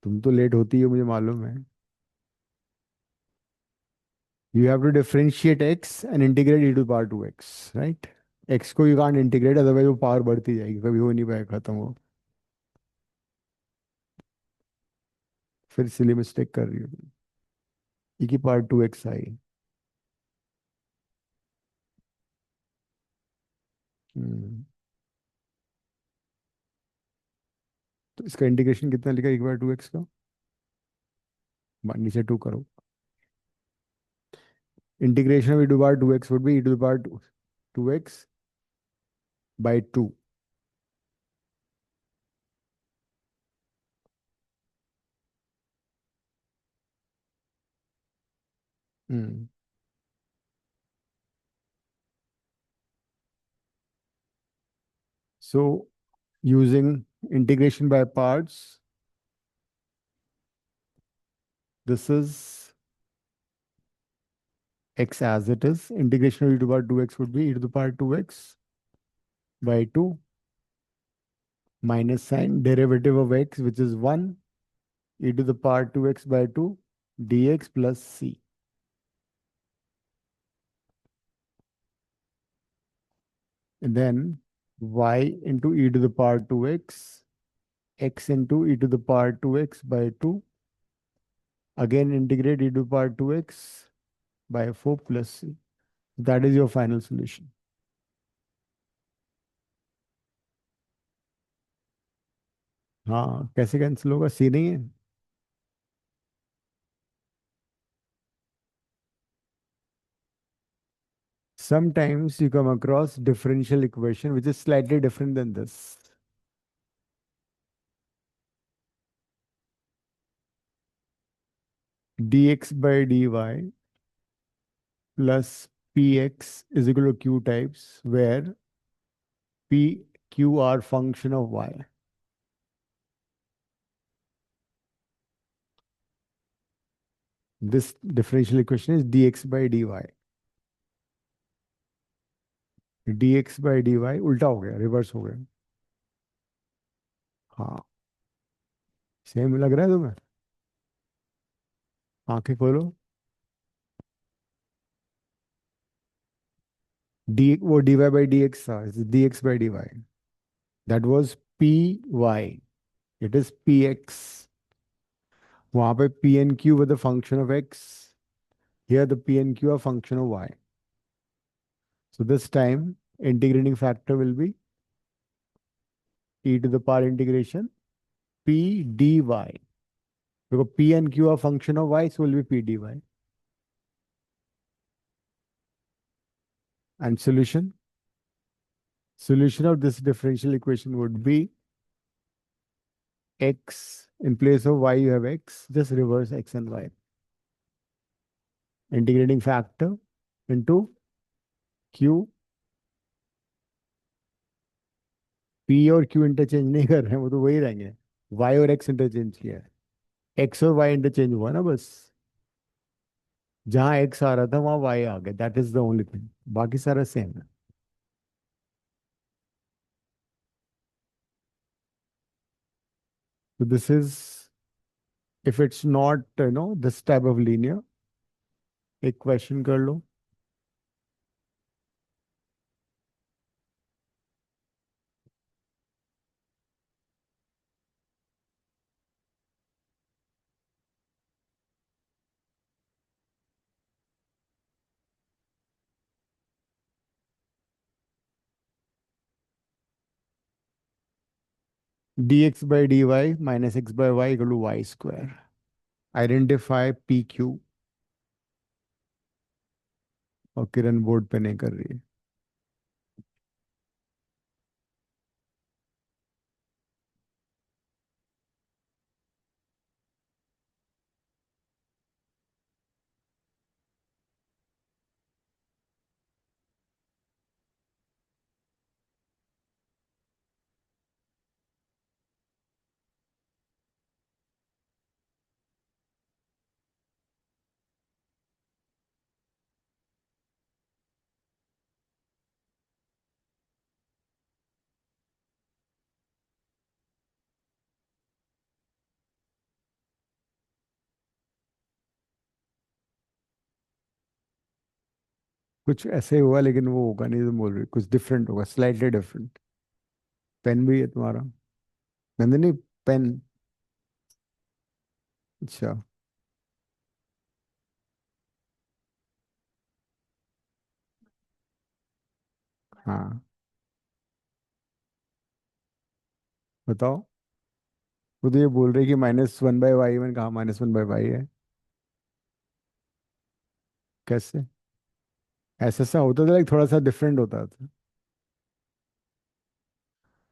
तुम तो लेट होती है मुझे मालूम है। You have to differentiate x and integrate e to power two x, right? X को यू कांट इंटीग्रेट, अदरवाइज वो पावर बढ़ती जाएगी, कभी हो नहीं पाएगा खत्म हो। फिर सिली मिस्टेक कर रही हो तुम। ई की पावर टू एक्स आई। हम्म, तो इसका इंटीग्रेशन कितना लिखा, एक बार टू एक्स का? नीचे टू करो। Integration of e to the power 2x would be e to the power 2x by 2. Hmm. So using integration by parts, this is x as it is. Integration of e to the power 2x would be e to the power 2x by 2 minus sign derivative of x, which is 1, e to the power 2x by 2 dx plus c. And then y into e to the power 2x, x into e to the power 2x by 2. Again integrate e to the power 2x by 4 plus c. That is your final solution. हाँ, कैसे cancel होगा? सी नहीं है? Sometimes you come across differential equation which is slightly different than this. Dx by dy plus px is equal to q types, where p, q are function of y. This differential equation is dx by dy. dx by dy उल्टा हो गया, reverse हो गया। हाँ, same लग रहा है तुम्हें? आंखें खोलो। d वो dy by dx था, dx by dy, that was py, it is px. वहां पे p and q were the function of x, here the p and q are function of y. So this time integrating factor will be e to the power integration p dy, because p and q are function of y, so will be p dy. And solution of this differential equation would be x, in place of y you have x, just reverse x and y. Integrating factor into q, p और q interchange नहीं कर रहे हैं, वो तो वही रहेंगे. y और x इंटरचेंज किया है, x और y इंटरचेंज हुआ ना बस. जहां x आ रहा था वहां y आ गया, that is the only thing, बाकी सारा सेम है. So this is, if it's not, this type of linear, एक क्वेश्चन कर लो. dx by dy minus x by y equal to y square. Identify pq. और किरण board पे नहीं कर रही है. कुछ ऐसे हुआ, लेकिन वो होगा नहीं, तुम बोल रही कुछ डिफरेंट होगा, स्लाइटली डिफरेंट. पेन भी है तुम्हारा नंदिनी? पेन? अच्छा. हाँ, बताओ. वो तो ये बोल रही कि -1/y, मैंने कहा -1/y है. कैसे? ऐसा सा होता था, थोड़ा सा डिफरेंट होता था.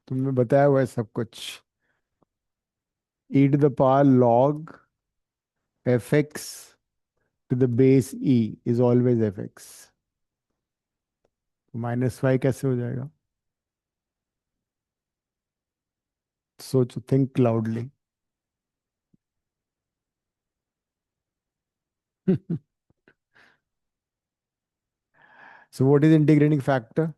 तुमने बताया हुआ है सब कुछ. e⁻ log fx to the base e is always fx. -y कैसे हो जाएगा? सोचो, think loudly. So what is integrating factor?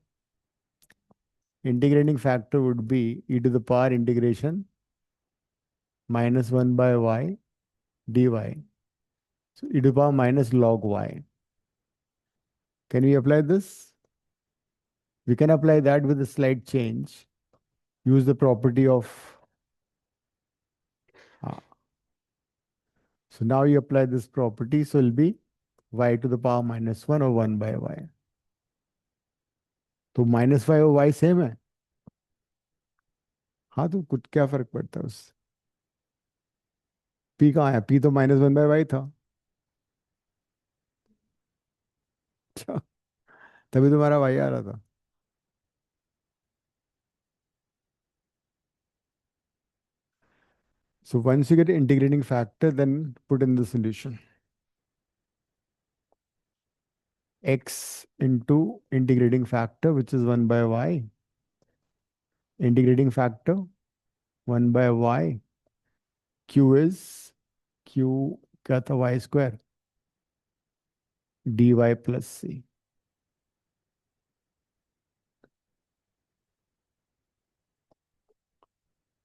Integrating factor would be e⁻ integration -1/y dy. So e⁻ minus log y. Can we apply this? We can apply that with a slight change. Use the property of. uh, So now you apply this property, so it will be y to the power -1 or 1/y. तो -y और y same है. हाँ, तो कुछ क्या फर्क पड़ता है उससे? p कहाँ है? p तो -1/y था. अच्छा, तभी तुम्हारा y आ रहा था. So once you get integrating factor, then put in the solution. X into integrating factor, which is 1/y. Integrating factor 1/y. Q is Q क्या था? Y square dy plus c.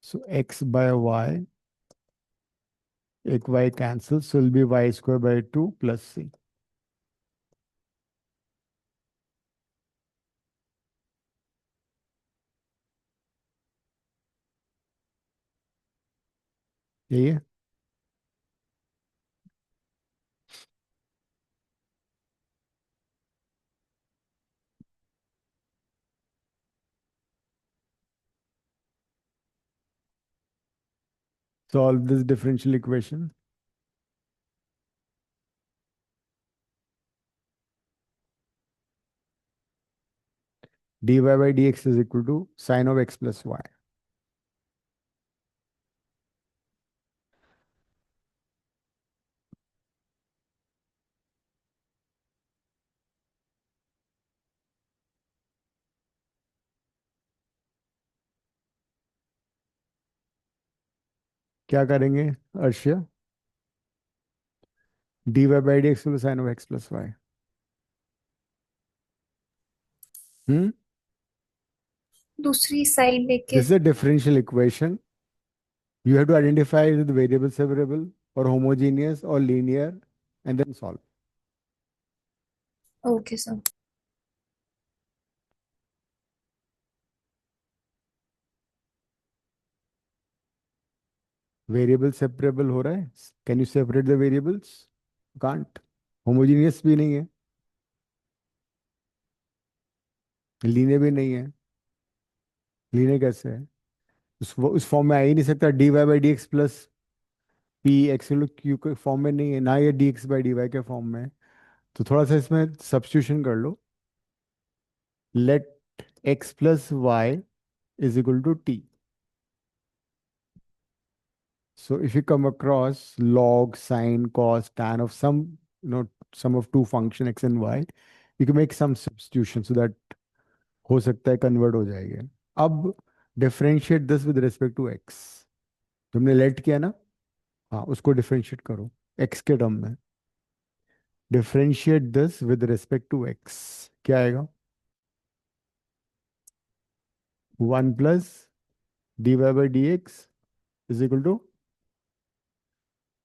So x by y, एक y cancel, so will be y square by 2 plus c. यही है. Solve this differential equation. dy by dx is equal to sin of x plus y. क्या करेंगे अर्ष्या? dy by dx will be sin of x plus y. Hmm? दूसरी side लेके This is a differential equation. You have to identify is it variable separable or homogeneous or linear and then solve. Okay sir Variable separable हो रहा है? Can you separate the variables? Can't. Homogeneous भी नहीं है, linear भी नहीं है. Linear कैसे है? उस फॉर्म में आ ही नहीं सकता. dy by dx plus P x Q के फॉर्म में नहीं है ना, ये dx by dy के फॉर्म में है. तो थोड़ा सा इसमें सब्स्टिट्यूशन कर लो. Let x plus y is equal to t. So if you come across log, sine, cos, tan of some, sum of two function x and y, you can make some substitution so that हो सकता है convert हो जाएगा. अब differentiate this with respect to x. तुमने late किया ना, हाँ उसको डिफरेंशिएट करो x के टर्म में. Differentiate this with respect to x. क्या आएगा? 1 plus dy by dx is equal to,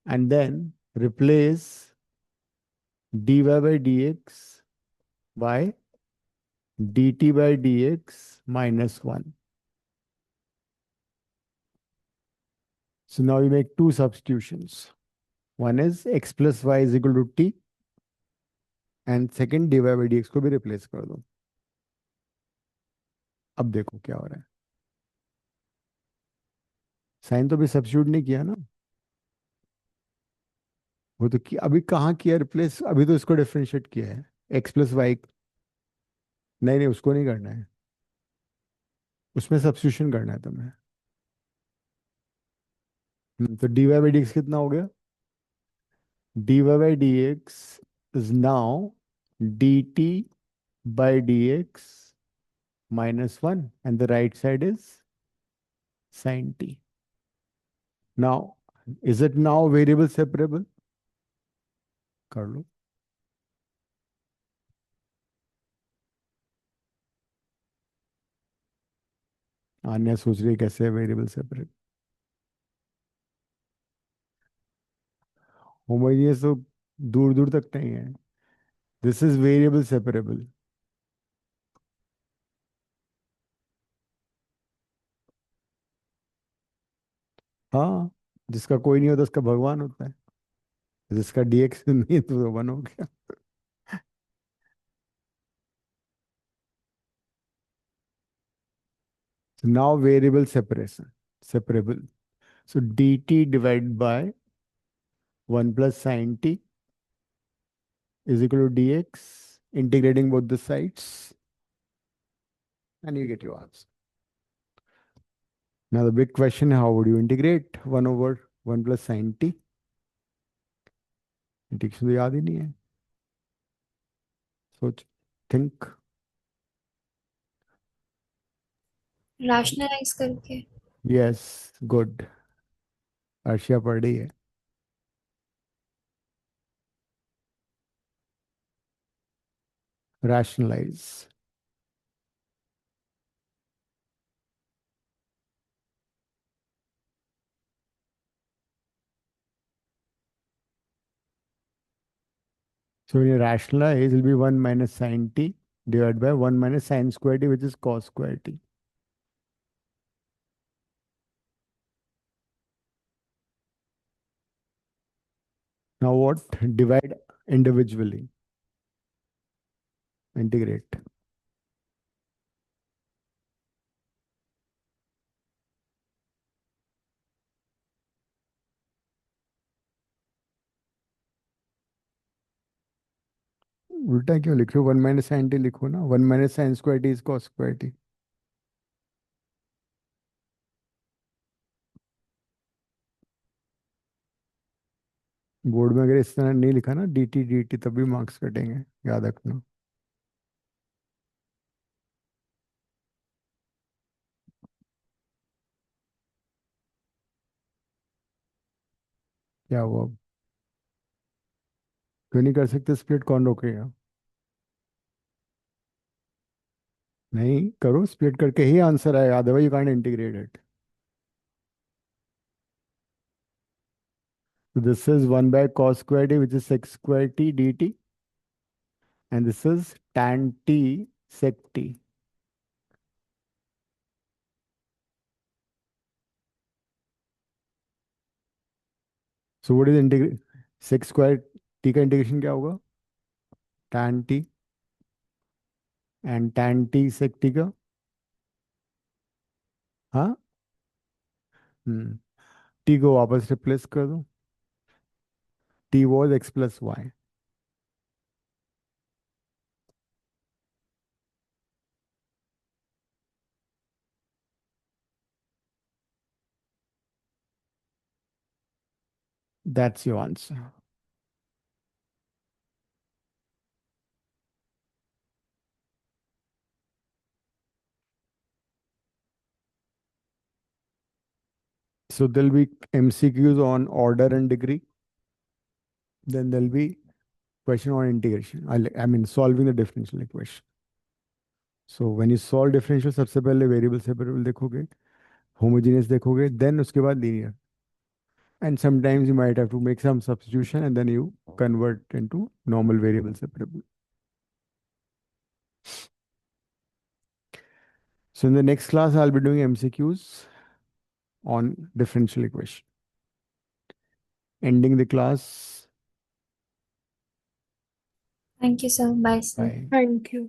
and then replace dy by dx by dt by dx minus 1. So now we make two substitutions. One is x plus y is equal to t, and second dy by dx को भी replace कर दो. अब देखो क्या हो रहा है. साइन तो भी सब्स्टिट्यूट नहीं किया ना, वो तो अभी कहाँ किया रिप्लेस? अभी तो इसको डिफरेंशिएट किया है. x प्लस वाई, नहीं नहीं उसको नहीं करना है, उसमें सब्स्टिट्यूशन करना है तुम्हें. तो dy by dx कितना हो गया? dy by dx is now dt by dx minus 1, and the right side is sin t. Now, is it now variable separable? कर लो. आन्या सोच रही है कैसे वेरिएबल सेपरेट. होमोजेनियस तो दूर दूर तक नहीं है. This is variable separable. हाँ, जिसका कोई नहीं होता उसका भगवान होता है. जिसका dx नहीं है तो वन हो गया. So now variable separation, separable. So dt divided by 1 plus sin t is equal to dx, integrating both the sides, and you get your answer. Now the big question, how would you integrate 1 over 1 plus sin t? Integration तो याद ही नहीं है. सोच, think. Rationalise करके yes, good. Arshia पढ़ रही है. Rationalise. So when you rationalize, it will be 1 minus sin t divided by 1 minus sin square t, which is cos square t. Now what? Divide individually. Integrate. उल्टा क्यों लिख रहे हो? 1 - sin t लिखो ना, 1 - sin² t is cos²t। Board में अगर इस तरह नहीं लिखा ना dt तब भी मार्क्स कटेंगे, याद रखना। क्या हुआ? क्यों नहीं कर सकते स्प्लिट? कौन रोकेगा? नहीं करो, स्प्लिट करके ही आंसर आएगा, otherwise you can't integrate it. So this is 1/cos²t, which is sec²t dt, and this is tan t sec t. So what is integration? sec²t का इंटीग्रेशन क्या होगा? tan t, and tan t sec t का? हाँ, t को वापस replace कर दो, t was x plus y. That's your answer. So there'll be MCQs on order and degree. Then there'll be question on integration. I mean solving the differential equation. So when you solve differential, सबसे पहले variable separable देखोगे, homogeneous देखोगे, then उसके बाद linear. And sometimes you might have to make some substitution and then you convert into normal variable separable. So in the next class, I'll be doing MCQs on differential equation. Ending the class. Thank you, sir. Bye, sir. Bye. Thank you.